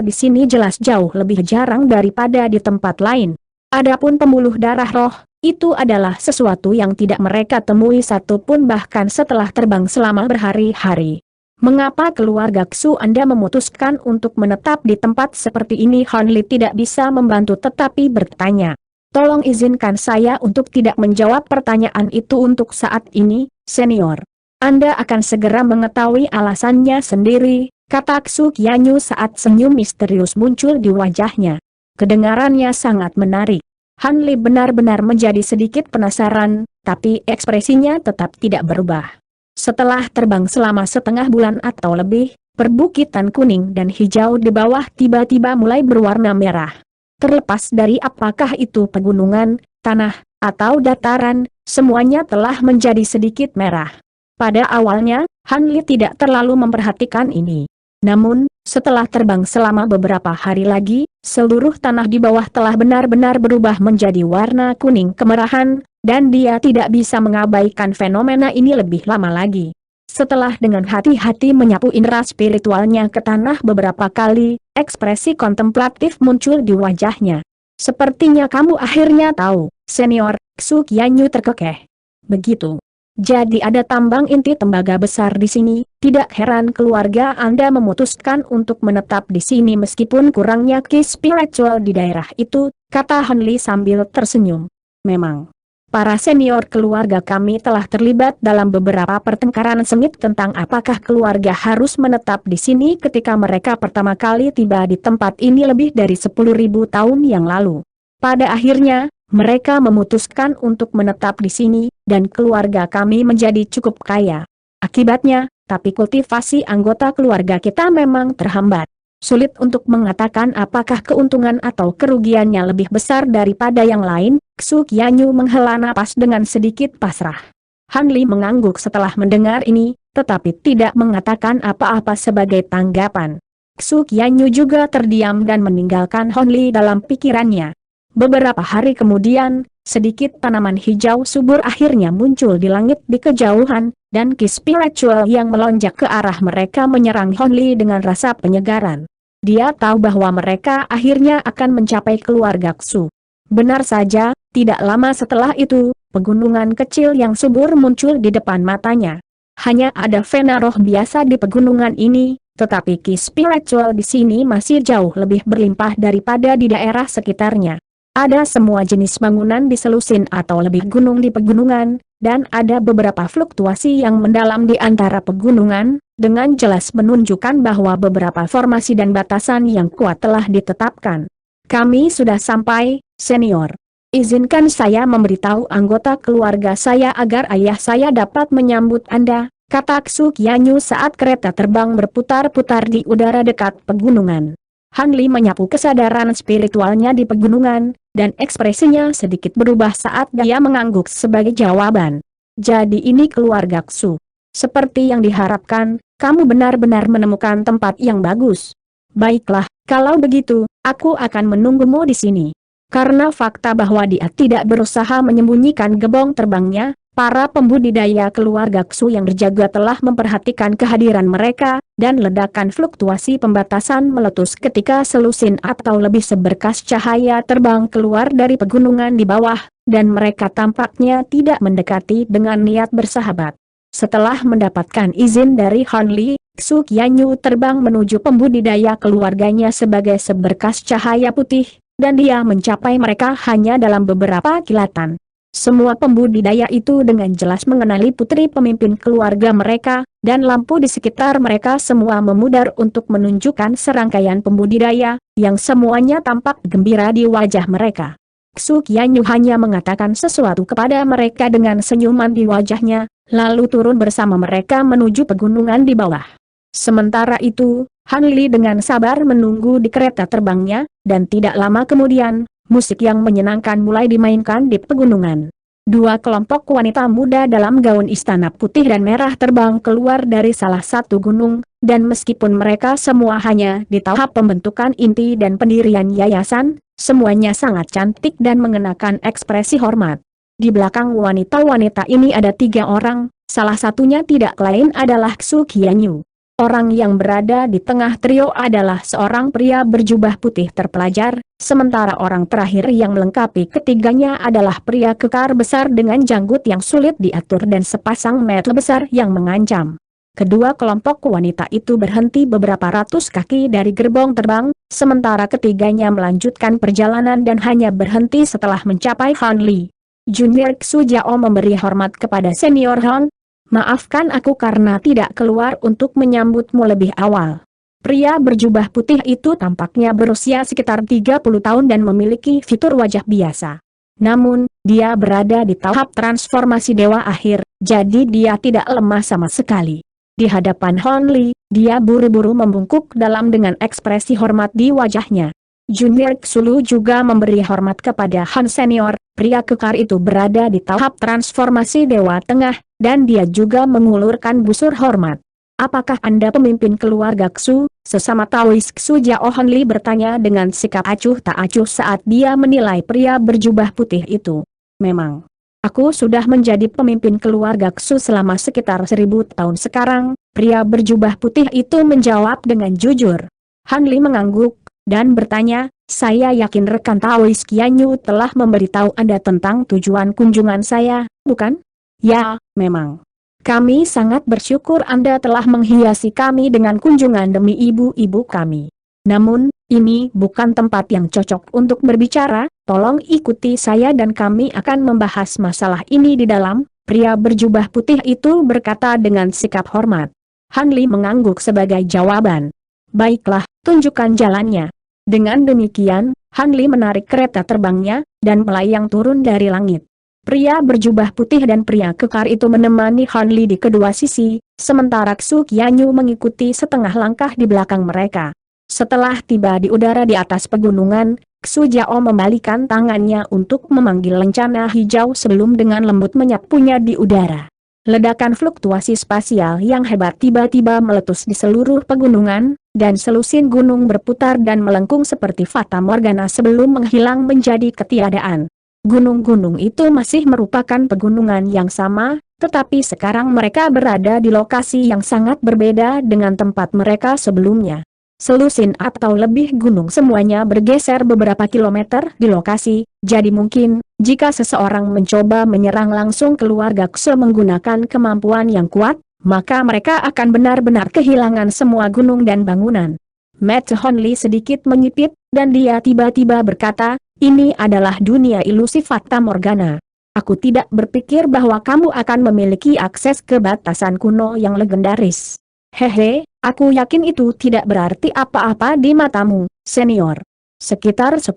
di sini jelas jauh lebih jarang daripada di tempat lain. Adapun pembuluh darah roh, itu adalah sesuatu yang tidak mereka temui satupun bahkan setelah terbang selama berhari-hari. Mengapa keluarga Xu Anda memutuskan untuk menetap di tempat seperti ini? Han Li tidak bisa membantu tetapi bertanya. Tolong izinkan saya untuk tidak menjawab pertanyaan itu untuk saat ini, senior. Anda akan segera mengetahui alasannya sendiri, kata Xu Qianyu saat senyum misterius muncul di wajahnya. Kedengarannya sangat menarik. Han Li benar-benar menjadi sedikit penasaran, tapi ekspresinya tetap tidak berubah. Setelah terbang selama setengah bulan atau lebih, perbukitan kuning dan hijau di bawah tiba-tiba mulai berwarna merah. Terlepas dari apakah itu pegunungan, tanah, atau dataran, semuanya telah menjadi sedikit merah. Pada awalnya, Han Li tidak terlalu memperhatikan ini. Namun, setelah terbang selama beberapa hari lagi, seluruh tanah di bawah telah benar-benar berubah menjadi warna kuning kemerahan, dan dia tidak bisa mengabaikan fenomena ini lebih lama lagi. Setelah dengan hati-hati menyapu indera spiritualnya ke tanah beberapa kali, ekspresi kontemplatif muncul di wajahnya. Sepertinya kamu akhirnya tahu, senior, Xu Qianyu terkekeh. Begitu. Jadi ada tambang inti tembaga besar di sini, tidak heran keluarga Anda memutuskan untuk menetap di sini meskipun kurangnya ki spiritual di daerah itu, kata Han Li sambil tersenyum. Memang. Para senior keluarga kami telah terlibat dalam beberapa pertengkaran sengit tentang apakah keluarga harus menetap di sini ketika mereka pertama kali tiba di tempat ini lebih dari 10.000 tahun yang lalu. Pada akhirnya, mereka memutuskan untuk menetap di sini, dan keluarga kami menjadi cukup kaya. Akibatnya, tapi kultivasi anggota keluarga kita memang terhambat. Sulit untuk mengatakan apakah keuntungan atau kerugiannya lebih besar daripada yang lain. Xu Qianyu menghela napas dengan sedikit pasrah. Han Li mengangguk setelah mendengar ini, tetapi tidak mengatakan apa-apa sebagai tanggapan. Xu Qianyu juga terdiam dan meninggalkan Han Li dalam pikirannya. Beberapa hari kemudian, sedikit tanaman hijau subur akhirnya muncul di langit di kejauhan, dan ki spiritual yang melonjak ke arah mereka menyerang Han Li dengan rasa penyegaran. Dia tahu bahwa mereka akhirnya akan mencapai keluarga Xu. Benar saja, tidak lama setelah itu, pegunungan kecil yang subur muncul di depan matanya. Hanya ada vena roh biasa di pegunungan ini, tetapi ki spiritual di sini masih jauh lebih berlimpah daripada di daerah sekitarnya. Ada semua jenis bangunan di selusin atau lebih gunung di pegunungan, dan ada beberapa fluktuasi yang mendalam di antara pegunungan, dengan jelas menunjukkan bahwa beberapa formasi dan batasan yang kuat telah ditetapkan. Kami sudah sampai, senior. Izinkan saya memberitahu anggota keluarga saya agar ayah saya dapat menyambut Anda, kata Xu Qianyu saat kereta terbang berputar-putar di udara dekat pegunungan. Han Li menyapu kesadaran spiritualnya di pegunungan, dan ekspresinya sedikit berubah saat dia mengangguk sebagai jawaban. Jadi ini keluarga Xu. Seperti yang diharapkan, kamu benar-benar menemukan tempat yang bagus. Baiklah, kalau begitu, aku akan menunggumu di sini. Karena fakta bahwa dia tidak berusaha menyembunyikan gebong terbangnya, para pembudidaya keluarga Xu yang berjaga telah memperhatikan kehadiran mereka, dan ledakan fluktuasi pembatasan meletus ketika selusin atau lebih seberkas cahaya terbang keluar dari pegunungan di bawah, dan mereka tampaknya tidak mendekati dengan niat bersahabat. Setelah mendapatkan izin dari Han Li, Xu Qianyu terbang menuju pembudidaya keluarganya sebagai seberkas cahaya putih, dan dia mencapai mereka hanya dalam beberapa kilatan. Semua pembudidaya itu dengan jelas mengenali putri pemimpin keluarga mereka, dan lampu di sekitar mereka semua memudar untuk menunjukkan serangkaian pembudidaya, yang semuanya tampak gembira di wajah mereka. Xu Qianyu hanya mengatakan sesuatu kepada mereka dengan senyuman di wajahnya, lalu turun bersama mereka menuju pegunungan di bawah. Sementara itu, Han Li dengan sabar menunggu di kereta terbangnya, dan tidak lama kemudian, musik yang menyenangkan mulai dimainkan di pegunungan. Dua kelompok wanita muda dalam gaun istana putih dan merah terbang keluar dari salah satu gunung, dan meskipun mereka semua hanya di tahap pembentukan inti dan pendirian yayasan, semuanya sangat cantik dan mengenakan ekspresi hormat. Di belakang wanita-wanita ini ada 3 orang, salah satunya tidak lain adalah Xu Qianyu. Orang yang berada di tengah trio adalah seorang pria berjubah putih terpelajar, sementara orang terakhir yang melengkapi ketiganya adalah pria kekar besar dengan janggut yang sulit diatur dan sepasang mata besar yang mengancam. Kedua kelompok wanita itu berhenti beberapa ratus kaki dari gerbong terbang, sementara ketiganya melanjutkan perjalanan dan hanya berhenti setelah mencapai Han Li. Junior Xu Jiao memberi hormat kepada senior Han. Maafkan aku karena tidak keluar untuk menyambutmu lebih awal. Pria berjubah putih itu tampaknya berusia sekitar 30 tahun dan memiliki fitur wajah biasa. Namun, dia berada di tahap transformasi dewa akhir, jadi dia tidak lemah sama sekali. Di hadapan Han Li, dia buru-buru membungkuk dalam dengan ekspresi hormat di wajahnya. Junior Xulu juga memberi hormat kepada Han Senior, pria kekar itu berada di tahap transformasi dewa tengah, dan dia juga mengulurkan busur hormat. Apakah Anda pemimpin keluarga Xu? Sesama Taois Xu Jiao Han Li bertanya dengan sikap acuh tak acuh saat dia menilai pria berjubah putih itu. Memang. Aku sudah menjadi pemimpin keluarga Xu selama sekitar 1000 tahun sekarang, pria berjubah putih itu menjawab dengan jujur. Han Li mengangguk dan bertanya, saya yakin rekan Taois Qianyu telah memberitahu Anda tentang tujuan kunjungan saya, bukan? Ya, memang. Kami sangat bersyukur Anda telah menghiasi kami dengan kunjungan demi ibu-ibu kami. Namun, ini bukan tempat yang cocok untuk berbicara, tolong ikuti saya dan kami akan membahas masalah ini di dalam, pria berjubah putih itu berkata dengan sikap hormat. Han Li mengangguk sebagai jawaban. Baiklah, tunjukkan jalannya. Dengan demikian, Han Li menarik kereta terbangnya, dan melayang turun dari langit. Pria berjubah putih dan pria kekar itu menemani Han Li di kedua sisi, sementara Xu Qianyu mengikuti setengah langkah di belakang mereka. Setelah tiba di udara di atas pegunungan, Xu Jiao membalikan tangannya untuk memanggil lencana hijau sebelum dengan lembut menyapunya di udara. Ledakan fluktuasi spasial yang hebat tiba-tiba meletus di seluruh pegunungan, dan selusin gunung berputar dan melengkung seperti fata morgana sebelum menghilang menjadi ketiadaan. Gunung-gunung itu masih merupakan pegunungan yang sama, tetapi sekarang mereka berada di lokasi yang sangat berbeda dengan tempat mereka sebelumnya. Selusin atau lebih gunung semuanya bergeser beberapa kilometer di lokasi, jadi mungkin, jika seseorang mencoba menyerang langsung keluarga Xu menggunakan kemampuan yang kuat, maka mereka akan benar-benar kehilangan semua gunung dan bangunan. Mata Han Li sedikit menyipit, dan dia tiba-tiba berkata, ini adalah dunia ilusi fata morgana. Aku tidak berpikir bahwa kamu akan memiliki akses ke batasan kuno yang legendaris. Hehe, aku yakin itu tidak berarti apa-apa di matamu, senior. Sekitar 10.000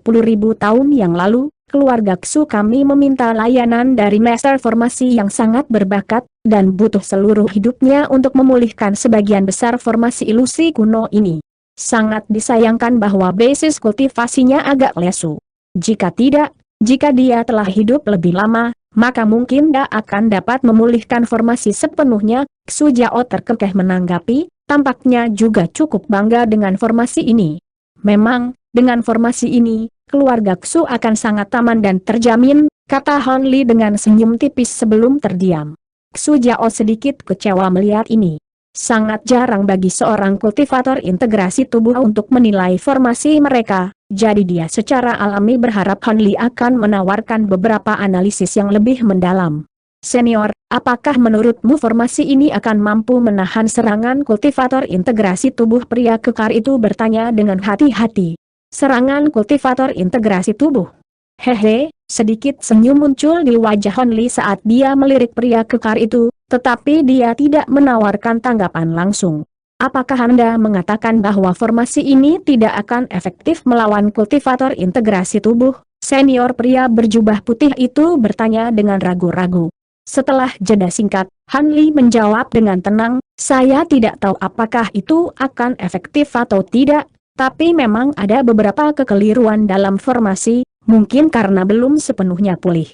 tahun yang lalu, keluarga Xu kami meminta layanan dari Master Formasi yang sangat berbakat, dan butuh seluruh hidupnya untuk memulihkan sebagian besar formasi ilusi kuno ini. Sangat disayangkan bahwa basis kultivasinya agak lesu. Jika tidak, jika dia telah hidup lebih lama, maka mungkin dia akan dapat memulihkan formasi sepenuhnya. Xu Jiao terkekeh menanggapi, tampaknya juga cukup bangga dengan formasi ini. Memang, dengan formasi ini, keluarga Xu akan sangat aman dan terjamin, kata Han Li dengan senyum tipis sebelum terdiam. Xu Jiao sedikit kecewa melihat ini. Sangat jarang bagi seorang kultivator integrasi tubuh untuk menilai formasi mereka, jadi dia secara alami berharap Han Li akan menawarkan beberapa analisis yang lebih mendalam. Senior, apakah menurutmu formasi ini akan mampu menahan serangan kultivator integrasi tubuh? Pria kekar itu bertanya dengan hati-hati. Serangan kultivator integrasi tubuh. Hehe, sedikit senyum muncul di wajah Hon Li saat dia melirik pria kekar itu, tetapi dia tidak menawarkan tanggapan langsung. Apakah Anda mengatakan bahwa formasi ini tidak akan efektif melawan kultivator integrasi tubuh? Senior pria berjubah putih itu bertanya dengan ragu-ragu. Setelah jeda singkat, Han Li menjawab dengan tenang, saya tidak tahu apakah itu akan efektif atau tidak, tapi memang ada beberapa kekeliruan dalam formasi, mungkin karena belum sepenuhnya pulih.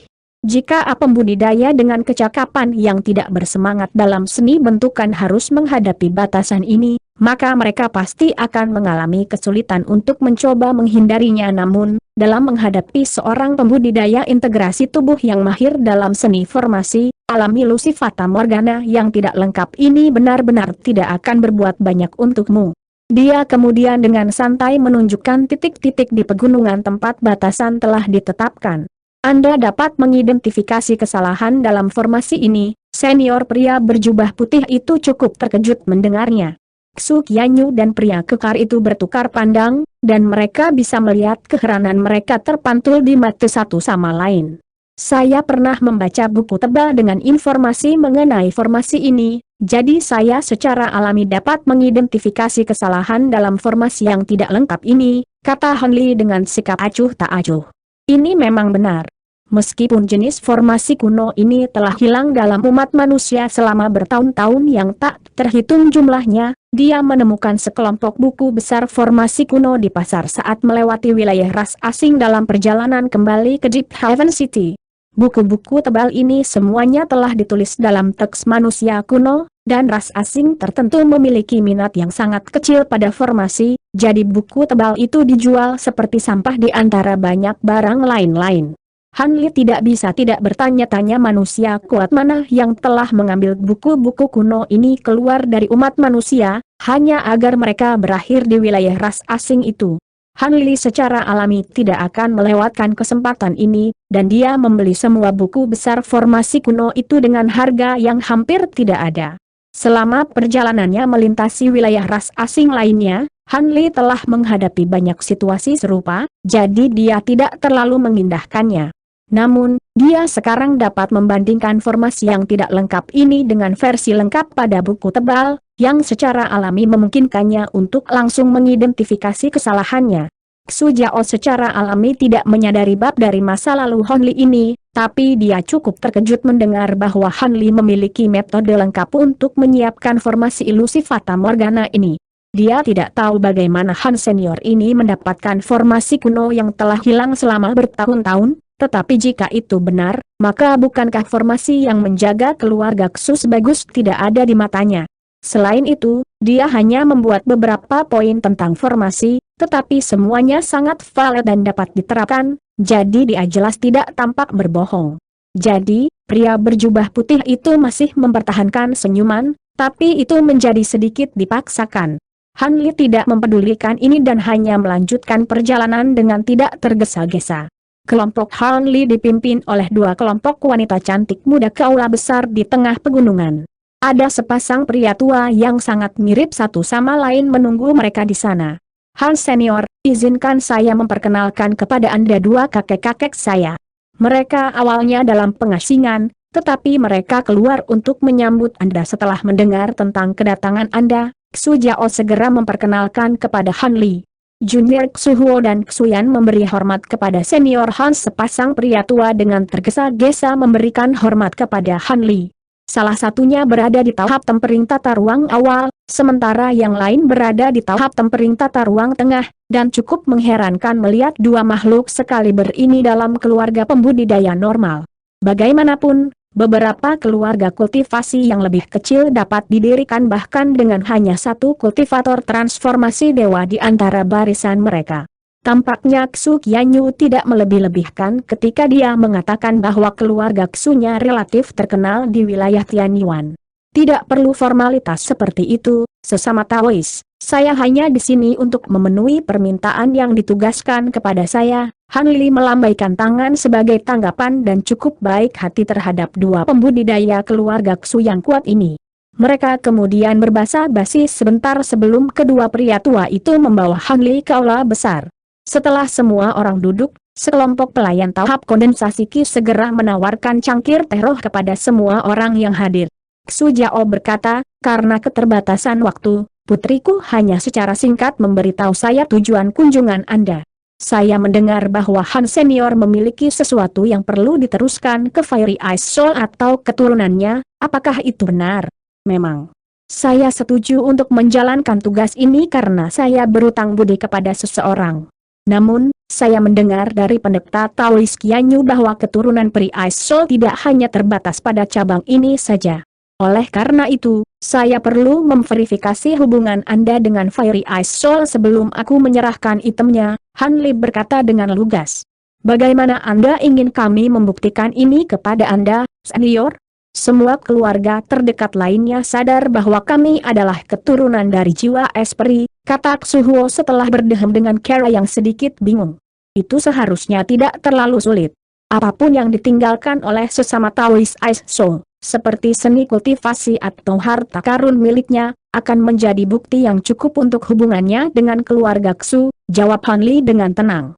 Jika pembudidaya dengan kecakapan yang tidak bersemangat dalam seni bentukan harus menghadapi batasan ini, maka mereka pasti akan mengalami kesulitan untuk mencoba menghindarinya. Namun, dalam menghadapi seorang pembudidaya integrasi tubuh yang mahir dalam seni formasi, alam ilusi Fata Morgana yang tidak lengkap ini benar-benar tidak akan berbuat banyak untukmu. Dia kemudian dengan santai menunjukkan titik-titik di pegunungan tempat batasan telah ditetapkan. Anda dapat mengidentifikasi kesalahan dalam formasi ini. Senior pria berjubah putih itu cukup terkejut mendengarnya. Xu Qianyu dan pria kekar itu bertukar pandang, dan mereka bisa melihat keheranan mereka terpantul di mata satu sama lain. Saya pernah membaca buku tebal dengan informasi mengenai formasi ini, jadi saya secara alami dapat mengidentifikasi kesalahan dalam formasi yang tidak lengkap ini, kata Han Li dengan sikap acuh tak acuh. Ini memang benar. Meskipun jenis formasi kuno ini telah hilang dalam umat manusia selama bertahun-tahun yang tak terhitung jumlahnya, dia menemukan sekelompok buku besar formasi kuno di pasar saat melewati wilayah ras asing dalam perjalanan kembali ke Deep Haven City. Buku-buku tebal ini semuanya telah ditulis dalam teks manusia kuno, dan ras asing tertentu memiliki minat yang sangat kecil pada formasi, jadi buku tebal itu dijual seperti sampah di antara banyak barang lain-lain. Han Li tidak bisa tidak bertanya-tanya manusia kuat mana yang telah mengambil buku-buku kuno ini keluar dari umat manusia, hanya agar mereka berakhir di wilayah ras asing itu. Han Li secara alami tidak akan melewatkan kesempatan ini, dan dia membeli semua buku besar formasi kuno itu dengan harga yang hampir tidak ada. Selama perjalanannya melintasi wilayah ras asing lainnya, Han Li telah menghadapi banyak situasi serupa, jadi dia tidak terlalu mengindahkannya. Namun, dia sekarang dapat membandingkan formasi yang tidak lengkap ini dengan versi lengkap pada buku tebal, yang secara alami memungkinkannya untuk langsung mengidentifikasi kesalahannya. Xu Jiao secara alami tidak menyadari bab dari masa lalu Han Li ini, tapi dia cukup terkejut mendengar bahwa Han Li memiliki metode lengkap untuk menyiapkan formasi ilusi Fata Morgana ini. Dia tidak tahu bagaimana Han senior ini mendapatkan formasi kuno yang telah hilang selama bertahun-tahun. Tetapi jika itu benar, maka bukankah formasi yang menjaga keluarga Xu sebagus tidak ada di matanya? Selain itu, dia hanya membuat beberapa poin tentang formasi, tetapi semuanya sangat valid dan dapat diterapkan, jadi dia jelas tidak tampak berbohong. Jadi, pria berjubah putih itu masih mempertahankan senyuman, tapi itu menjadi sedikit dipaksakan. Han Li tidak mempedulikan ini dan hanya melanjutkan perjalanan dengan tidak tergesa-gesa. Kelompok Han Li dipimpin oleh dua kelompok wanita cantik muda ke aula besar di tengah pegunungan. Ada sepasang pria tua yang sangat mirip satu sama lain menunggu mereka di sana. Han senior, izinkan saya memperkenalkan kepada Anda dua kakek-kakek saya. Mereka awalnya dalam pengasingan, tetapi mereka keluar untuk menyambut Anda setelah mendengar tentang kedatangan Anda. Xu Jiao segera memperkenalkan kepada Han Li. Junior Xu Huo dan Xu Yan memberi hormat kepada senior Han. Sepasang pria tua dengan tergesa-gesa memberikan hormat kepada Han Li. Salah satunya berada di tahap tempering tata ruang awal, sementara yang lain berada di tahap tempering tata ruang tengah, dan cukup mengherankan melihat dua makhluk sekaliber ini dalam keluarga pembudidaya normal. Bagaimanapun, beberapa keluarga kultivasi yang lebih kecil dapat didirikan bahkan dengan hanya satu kultivator transformasi dewa di antara barisan mereka. Tampaknya Xu Qianyu tidak melebih-lebihkan ketika dia mengatakan bahwa keluarga Xu-nya relatif terkenal di wilayah Tianyuan. Tidak perlu formalitas seperti itu, sesama Taois, Saya hanya di sini untuk memenuhi permintaan yang ditugaskan kepada saya." Han Li melambaikan tangan sebagai tanggapan dan cukup baik hati terhadap dua pembudidaya keluarga Xu yang kuat ini. Mereka kemudian berbasa-basi sebentar sebelum kedua pria tua itu membawa Han Li ke aula besar. Setelah semua orang duduk, sekelompok pelayan tahap kondensasi Qi segera menawarkan cangkir teh roh kepada semua orang yang hadir. Xu Jiao berkata, "Karena keterbatasan waktu, putriku hanya secara singkat memberitahu saya tujuan kunjungan Anda. Saya mendengar bahwa Han Senior memiliki sesuatu yang perlu diteruskan ke Fiery Ice Soul atau keturunannya, apakah itu benar?" "Memang. Saya setuju untuk menjalankan tugas ini karena saya berutang budi kepada seseorang. Namun, saya mendengar dari pendeta Taois Qianyu bahwa keturunan Peri Ice Soul tidak hanya terbatas pada cabang ini saja. Oleh karena itu, saya perlu memverifikasi hubungan Anda dengan Fiery Ice Soul sebelum aku menyerahkan itemnya." Han Li berkata dengan lugas. "Bagaimana Anda ingin kami membuktikan ini kepada Anda, Senior?" Semua keluarga terdekat lainnya sadar bahwa kami adalah keturunan dari jiwa Esperi, kata Xu setelah berdehem dengan cara yang sedikit bingung. "Itu seharusnya tidak terlalu sulit. Apapun yang ditinggalkan oleh sesama Taois Ice Soul, seperti seni kultivasi atau harta karun miliknya, akan menjadi bukti yang cukup untuk hubungannya dengan keluarga Xu," jawab Han Li dengan tenang.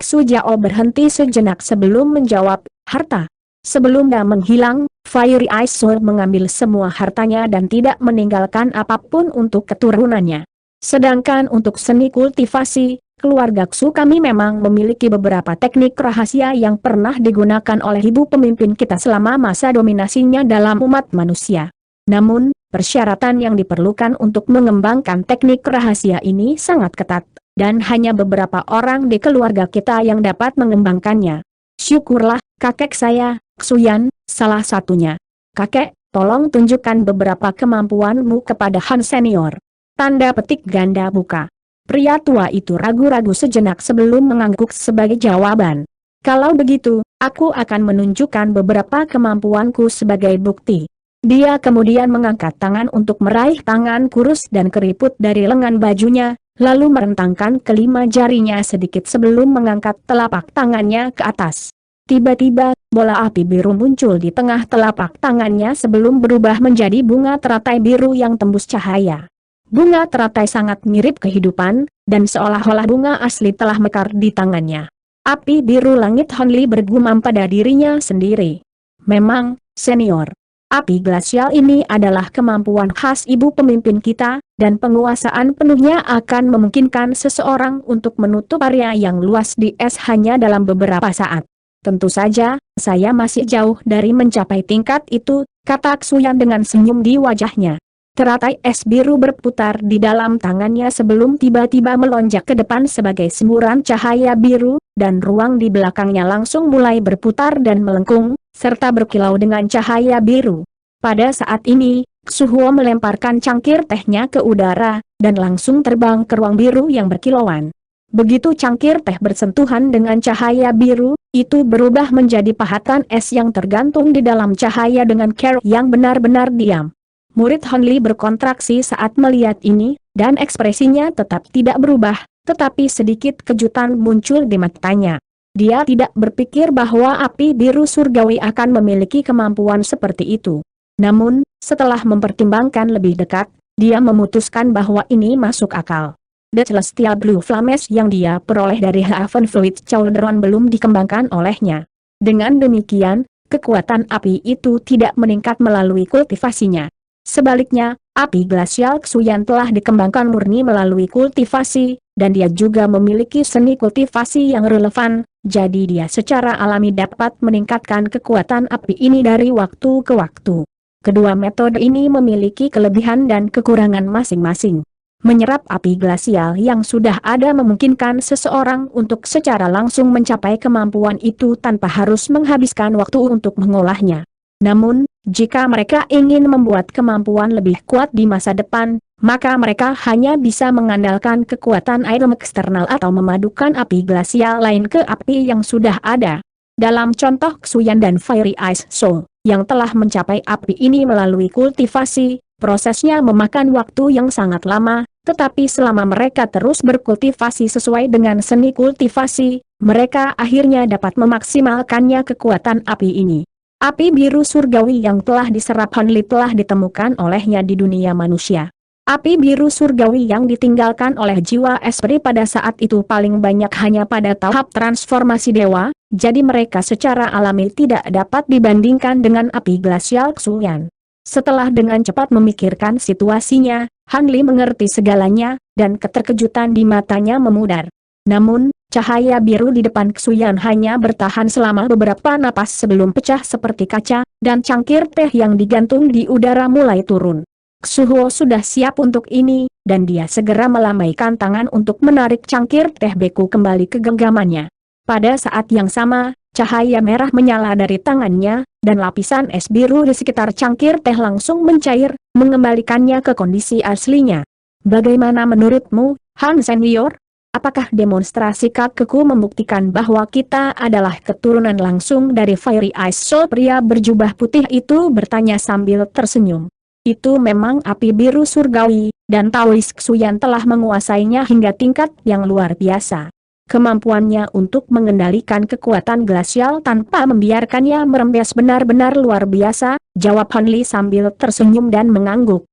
Xu Jiao berhenti sejenak sebelum menjawab, "Harta." Sebelum dia menghilang, Fiery Ice Soul mengambil semua hartanya dan tidak meninggalkan apapun untuk keturunannya. Sedangkan untuk seni kultivasi, keluarga Xu kami memang memiliki beberapa teknik rahasia yang pernah digunakan oleh ibu pemimpin kita selama masa dominasinya dalam umat manusia. Namun, persyaratan yang diperlukan untuk mengembangkan teknik rahasia ini sangat ketat, dan hanya beberapa orang di keluarga kita yang dapat mengembangkannya. Syukurlah, kakek saya, Xuyan, salah satunya. "Kakek, tolong tunjukkan beberapa kemampuanmu kepada Han Senior." Tanda petik ganda buka. Pria tua itu ragu-ragu sejenak sebelum mengangguk sebagai jawaban. "Kalau begitu, aku akan menunjukkan beberapa kemampuanku sebagai bukti." Dia kemudian mengangkat tangan untuk meraih tangan kurus dan keriput dari lengan bajunya, lalu merentangkan kelima jarinya sedikit sebelum mengangkat telapak tangannya ke atas. Tiba-tiba, bola api biru muncul di tengah telapak tangannya sebelum berubah menjadi bunga teratai biru yang tembus cahaya. Bunga teratai sangat mirip kehidupan, dan seolah-olah bunga asli telah mekar di tangannya. "Api biru langit," Han Li bergumam pada dirinya sendiri. "Memang, Senior. Api glasial ini adalah kemampuan khas ibu pemimpin kita, dan penguasaan penuhnya akan memungkinkan seseorang untuk menutup area yang luas di es hanya dalam beberapa saat. Tentu saja, saya masih jauh dari mencapai tingkat itu," kata Xuyan dengan senyum di wajahnya. Teratai es biru berputar di dalam tangannya sebelum tiba-tiba melonjak ke depan sebagai semburan cahaya biru, dan ruang di belakangnya langsung mulai berputar dan melengkung, serta berkilau dengan cahaya biru. Pada saat ini, Xu Huo melemparkan cangkir tehnya ke udara, dan langsung terbang ke ruang biru yang berkilauan. Begitu cangkir teh bersentuhan dengan cahaya biru, itu berubah menjadi pahatan es yang tergantung di dalam cahaya dengan cara yang benar-benar diam. Murid Han Li berkontraksi saat melihat ini, dan ekspresinya tetap tidak berubah, tetapi sedikit kejutan muncul di matanya. Dia tidak berpikir bahwa api biru surgawi akan memiliki kemampuan seperti itu. Namun, setelah mempertimbangkan lebih dekat, dia memutuskan bahwa ini masuk akal. The Celestial Blue Flames yang dia peroleh dari Haven Fluid Cauldron belum dikembangkan olehnya. Dengan demikian, kekuatan api itu tidak meningkat melalui kultivasinya. Sebaliknya, api glasial Xuyan telah dikembangkan murni melalui kultivasi, dan dia juga memiliki seni kultivasi yang relevan, jadi dia secara alami dapat meningkatkan kekuatan api ini dari waktu ke waktu. Kedua metode ini memiliki kelebihan dan kekurangan masing-masing. Menyerap api glasial yang sudah ada memungkinkan seseorang untuk secara langsung mencapai kemampuan itu tanpa harus menghabiskan waktu untuk mengolahnya. Namun, jika mereka ingin membuat kemampuan lebih kuat di masa depan, maka mereka hanya bisa mengandalkan kekuatan item eksternal atau memadukan api glasial lain ke api yang sudah ada. Dalam contoh Xuyan dan Fiery Ice Soul, yang telah mencapai api ini melalui kultivasi, Prosesnya memakan waktu yang sangat lama, tetapi selama mereka terus berkultivasi sesuai dengan seni kultivasi, mereka akhirnya dapat memaksimalkannya kekuatan api ini. Api biru surgawi yang telah diserap Hanli telah ditemukan olehnya di dunia manusia. Api biru surgawi yang ditinggalkan oleh jiwa esprit pada saat itu paling banyak hanya pada tahap transformasi dewa, jadi mereka secara alami tidak dapat dibandingkan dengan api glasial Xuyan. Setelah dengan cepat memikirkan situasinya, Hanli mengerti segalanya, dan keterkejutan di matanya memudar. Namun, cahaya biru di depan Xuyan hanya bertahan selama beberapa napas sebelum pecah seperti kaca, dan cangkir teh yang digantung di udara mulai turun. Xuhuo sudah siap untuk ini, dan dia segera melambaikan tangan untuk menarik cangkir teh beku kembali ke genggamannya. Pada saat yang sama, cahaya merah menyala dari tangannya, dan lapisan es biru di sekitar cangkir teh langsung mencair, mengembalikannya ke kondisi aslinya. Bagaimana menurutmu, Han Senior? Apakah demonstrasi kakekku membuktikan bahwa kita adalah keturunan langsung dari Fiery Ice Soul? Pria berjubah putih itu bertanya sambil tersenyum. Itu memang api biru surgawi, dan Taoist Xuyan telah menguasainya hingga tingkat yang luar biasa. Kemampuannya untuk mengendalikan kekuatan glasial tanpa membiarkannya merembes benar-benar luar biasa, jawab Hanli sambil tersenyum dan mengangguk.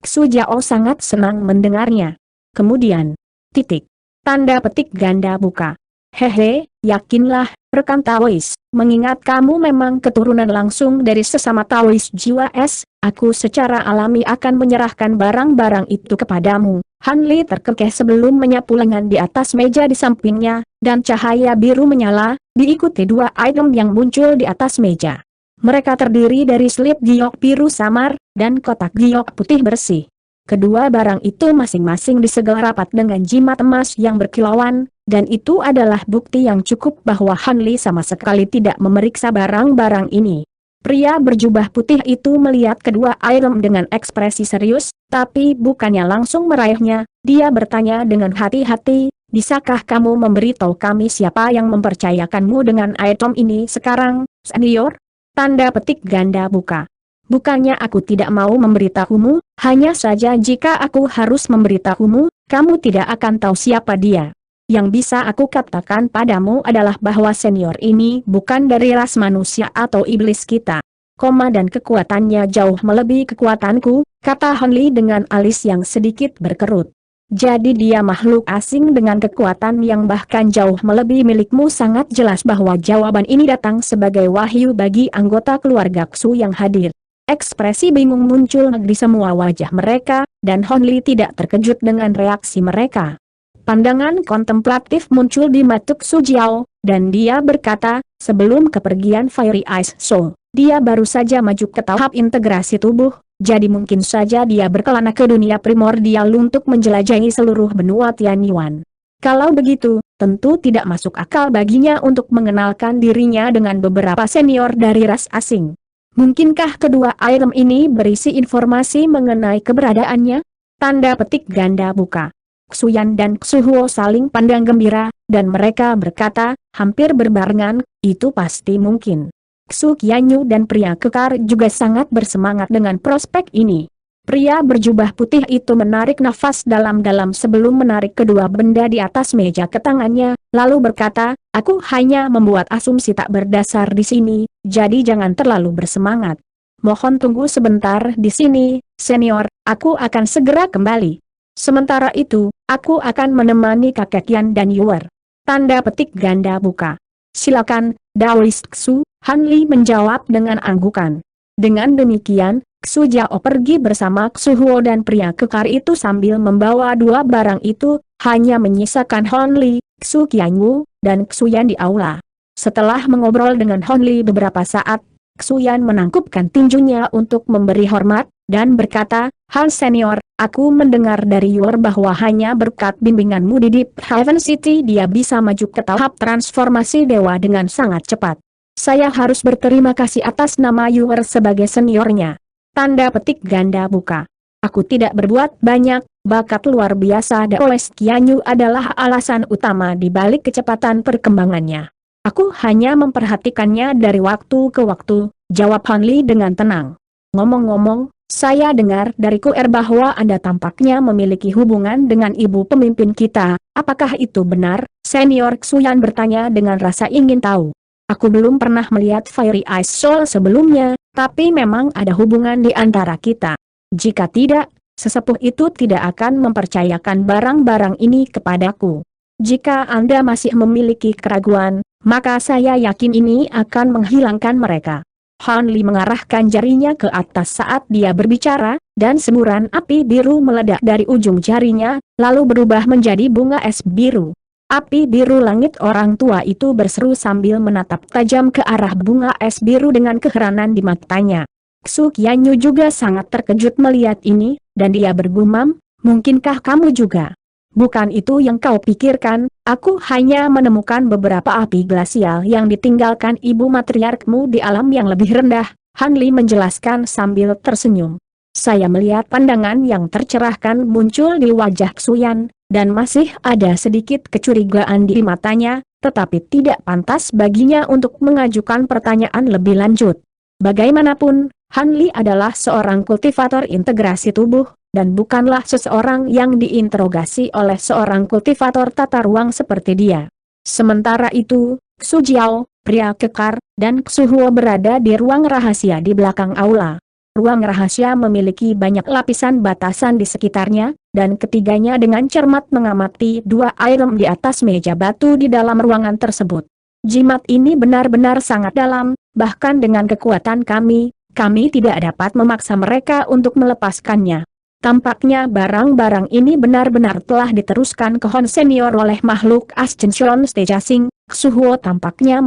Xu Jiao sangat senang mendengarnya. Kemudian, tanda petik ganda buka. Hehe, yakinlah, rekan Taoist, mengingat kamu memang keturunan langsung dari sesama Taoist jiwa es, aku secara alami akan menyerahkan barang-barang itu kepadamu. Hanli terkekeh sebelum menyapu lengan di atas meja di sampingnya, dan cahaya biru menyala, diikuti dua item yang muncul di atas meja. Mereka terdiri dari slip giok biru samar, dan kotak giok putih bersih. Kedua barang itu masing-masing disegel rapat dengan jimat emas yang berkilauan, dan itu adalah bukti yang cukup bahwa Hanli sama sekali tidak memeriksa barang-barang ini. Pria berjubah putih itu melihat kedua item dengan ekspresi serius, tapi bukannya langsung meraihnya, dia bertanya dengan hati-hati, bisakah kamu memberitahu kami siapa yang mempercayakanmu dengan item ini sekarang, Senior? Tanda petik ganda buka. Bukannya aku tidak mau memberitahumu, hanya saja jika aku harus memberitahumu, kamu tidak akan tahu siapa dia. Yang bisa aku katakan padamu adalah bahwa senior ini bukan dari ras manusia atau iblis kita. Dan kekuatannya jauh melebihi kekuatanku, kata Hanli dengan alis yang sedikit berkerut. Jadi dia makhluk asing dengan kekuatan yang bahkan jauh melebihi milikmu. Sangat jelas bahwa jawaban ini datang sebagai wahyu bagi anggota keluarga Xu yang hadir. Ekspresi bingung muncul di semua wajah mereka, dan Hanli tidak terkejut dengan reaksi mereka. Pandangan kontemplatif muncul di mata Xu Jiao, dan dia berkata, sebelum kepergian Fiery Ice Soul, dia baru saja maju ke tahap integrasi tubuh, jadi mungkin saja dia berkelana ke dunia primordial untuk menjelajahi seluruh benua Tianyuan. Kalau begitu, tentu tidak masuk akal baginya untuk mengenalkan dirinya dengan beberapa senior dari ras asing. Mungkinkah kedua item ini berisi informasi mengenai keberadaannya? Tanda petik ganda buka. Xuyan dan Xuhuo saling pandang gembira, dan mereka berkata, hampir berbarengan, itu pasti mungkin. Xu Qianyu dan pria kekar juga sangat bersemangat dengan prospek ini. Pria berjubah putih itu menarik nafas dalam-dalam sebelum menarik kedua benda di atas meja ke tangannya, lalu berkata, aku hanya membuat asumsi tak berdasar di sini, jadi jangan terlalu bersemangat. Mohon tunggu sebentar di sini, senior, aku akan segera kembali. Sementara itu, aku akan menemani kakek Yan dan Yuer. Tanda petik ganda buka. Silakan, Daoist Xu, Hanli menjawab dengan anggukan. Dengan demikian, Xu Jiao pergi bersama Xuhuo dan pria kekar itu sambil membawa dua barang itu, hanya menyisakan Hanli, Xu Qianyu, dan Xuyan di aula. Setelah mengobrol dengan Hanli beberapa saat, Xuyan menangkupkan tinjunya untuk memberi hormat, dan berkata, Han Senior, aku mendengar dari Yuer bahwa hanya berkat bimbinganmu di Deep Haven City dia bisa maju ke tahap transformasi dewa dengan sangat cepat. Saya harus berterima kasih atas nama Yuer sebagai seniornya. Tanda petik ganda buka. Aku tidak berbuat banyak, bakat luar biasa Daoist Qianyu adalah alasan utama di balik kecepatan perkembangannya. Aku hanya memperhatikannya dari waktu ke waktu, jawab Hanli dengan tenang. Ngomong-ngomong, Saya dengar dari Kuer bahwa Anda tampaknya memiliki hubungan dengan ibu pemimpin kita, apakah itu benar? Senior Xuyan bertanya dengan rasa ingin tahu. Aku belum pernah melihat Fiery Ice Soul sebelumnya, tapi memang ada hubungan di antara kita. Jika tidak, sesepuh itu tidak akan mempercayakan barang-barang ini kepadaku. Jika Anda masih memiliki keraguan, maka saya yakin ini akan menghilangkan mereka. Han Li mengarahkan jarinya ke atas saat dia berbicara, dan semburan api biru meledak dari ujung jarinya, lalu berubah menjadi bunga es biru. Api biru langit orang tua itu berseru sambil menatap tajam ke arah bunga es biru dengan keheranan di matanya. Xu Qianyu juga sangat terkejut melihat ini, dan dia bergumam, mungkinkah kamu juga? Bukan itu yang kau pikirkan, aku hanya menemukan beberapa api glasial yang ditinggalkan ibu matriarkmu di alam yang lebih rendah, Han Li menjelaskan sambil tersenyum. Saya melihat pandangan yang tercerahkan muncul di wajah Xuyan, dan masih ada sedikit kecurigaan di matanya, tetapi tidak pantas baginya untuk mengajukan pertanyaan lebih lanjut. Bagaimanapun, Han Li adalah seorang kultivator integrasi tubuh, dan bukanlah seseorang yang diinterogasi oleh seorang kultivator tata ruang seperti dia. Sementara itu, Xu Jiao, pria kekar, dan Xu Huo berada di ruang rahasia di belakang aula. Ruang rahasia memiliki banyak lapisan batasan di sekitarnya, dan ketiganya dengan cermat mengamati dua item di atas meja batu di dalam ruangan tersebut. Jimat ini benar-benar sangat dalam, bahkan dengan kekuatan kami tidak dapat memaksa mereka untuk melepaskannya. Tampaknya barang-barang ini benar-benar telah diteruskan ke Hon Senior oleh makhluk Ascension Stejasing. Xu Huo tampaknya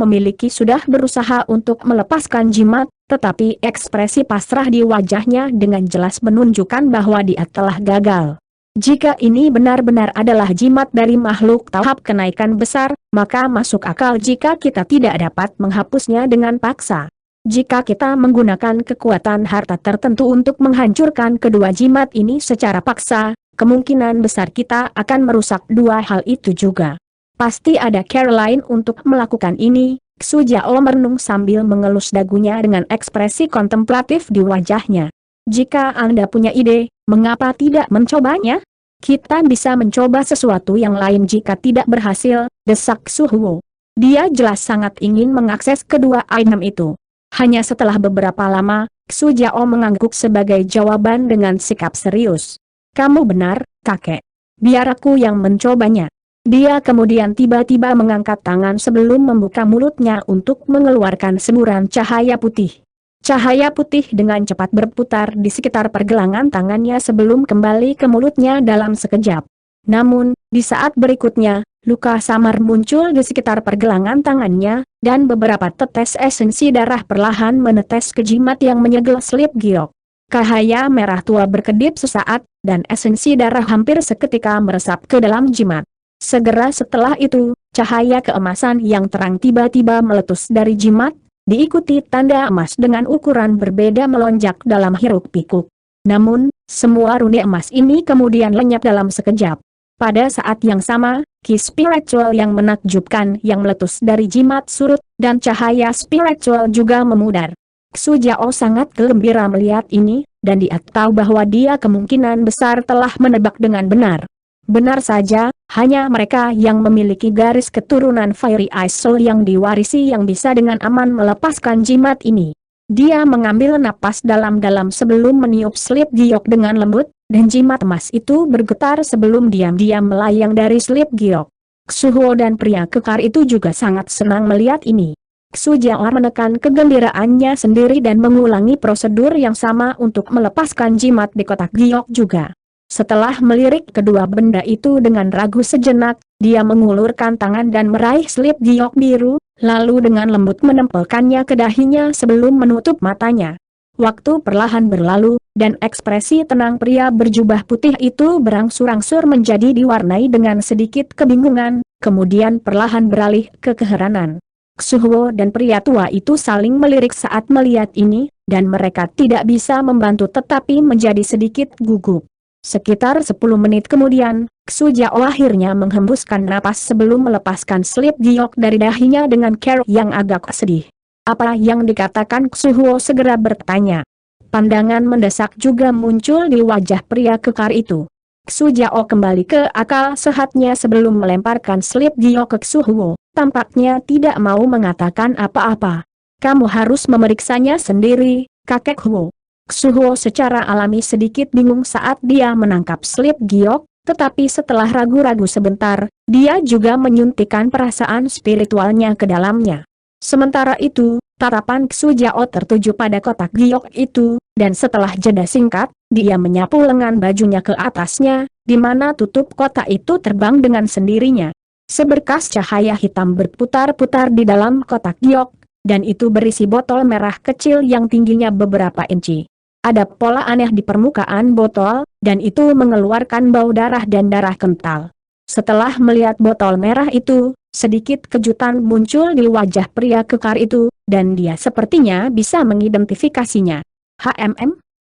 sudah berusaha untuk melepaskan jimat, tetapi ekspresi pasrah di wajahnya dengan jelas menunjukkan bahwa dia telah gagal. Jika ini benar-benar adalah jimat dari makhluk tahap kenaikan besar, maka masuk akal jika kita tidak dapat menghapusnya dengan paksa. Jika kita menggunakan kekuatan harta tertentu untuk menghancurkan kedua jimat ini secara paksa, kemungkinan besar kita akan merusak dua hal itu juga. Pasti ada cara lain untuk melakukan ini. Xu Jiao merenung sambil mengelus dagunya dengan ekspresi kontemplatif di wajahnya. Jika Anda punya ide, mengapa tidak mencobanya? Kita bisa mencoba sesuatu yang lain jika tidak berhasil, desak Xu Huo. Dia jelas sangat ingin mengakses kedua item itu. Hanya setelah beberapa lama, Xu Jiao mengangguk sebagai jawaban dengan sikap serius. Kamu benar, kakek. Biar aku yang mencobanya. Dia kemudian tiba-tiba mengangkat tangan sebelum membuka mulutnya untuk mengeluarkan semburan cahaya putih. Cahaya putih dengan cepat berputar di sekitar pergelangan tangannya sebelum kembali ke mulutnya dalam sekejap. Namun, di saat berikutnya, luka samar muncul di sekitar pergelangan tangannya, dan beberapa tetes esensi darah perlahan menetes ke jimat yang menyegel Slip Giok. Cahaya merah tua berkedip sesaat, dan esensi darah hampir seketika meresap ke dalam jimat. Segera setelah itu, cahaya keemasan yang terang tiba-tiba meletus dari jimat, diikuti tanda emas dengan ukuran berbeda melonjak dalam hiruk-pikuk. Namun, semua rune emas ini kemudian lenyap dalam sekejap. Pada saat yang sama, ki spiritual yang menakjubkan yang meletus dari jimat surut, dan cahaya spiritual juga memudar. Xu Jiao sangat gembira melihat ini, dan dia tahu bahwa dia kemungkinan besar telah menebak dengan benar. Benar saja, hanya mereka yang memiliki garis keturunan Fiery Ice Soul yang diwarisi yang bisa dengan aman melepaskan jimat ini. Dia mengambil napas dalam-dalam sebelum meniup Slip Giok dengan lembut, dan jimat emas itu bergetar sebelum diam-diam melayang dari Slip Giok. Xu Huo dan pria kekar itu juga sangat senang melihat ini. Xu Jiao menekan kegembiraannya sendiri dan mengulangi prosedur yang sama untuk melepaskan jimat di kotak giok juga. Setelah melirik kedua benda itu dengan ragu sejenak, dia mengulurkan tangan dan meraih Slip Giok biru, lalu dengan lembut menempelkannya ke dahinya sebelum menutup matanya. Waktu perlahan berlalu, dan ekspresi tenang pria berjubah putih itu berangsur-angsur menjadi diwarnai dengan sedikit kebingungan, kemudian perlahan beralih ke keheranan. Xu Huo dan pria tua itu saling melirik saat melihat ini, dan mereka tidak bisa membantu tetapi menjadi sedikit gugup. Sekitar 10 menit kemudian, Xu Jiao akhirnya menghembuskan napas sebelum melepaskan Slip Giok dari dahinya dengan cara yang agak sedih. Apa yang dikatakan? Xu Huo segera bertanya. Pandangan mendesak juga muncul di wajah pria kekar itu. Xu Jiao kembali ke akal sehatnya sebelum melemparkan slip giok ke Xu Huo. Tampaknya tidak mau mengatakan apa-apa. Kamu harus memeriksanya sendiri, kakek Huo. Xu Huo secara alami sedikit bingung saat dia menangkap slip giok, tetapi setelah ragu-ragu sebentar, dia juga menyuntikkan perasaan spiritualnya ke dalamnya. Sementara itu, tatapan Xu Jiao tertuju pada kotak giok itu, dan setelah jeda singkat, dia menyapu lengan bajunya ke atasnya, di mana tutup kotak itu terbang dengan sendirinya. Seberkas cahaya hitam berputar-putar di dalam kotak giok, dan itu berisi botol merah kecil yang tingginya beberapa inci. Ada pola aneh di permukaan botol, dan itu mengeluarkan bau darah dan darah kental. Setelah melihat botol merah itu, sedikit kejutan muncul di wajah pria kekar itu, dan dia sepertinya bisa mengidentifikasinya.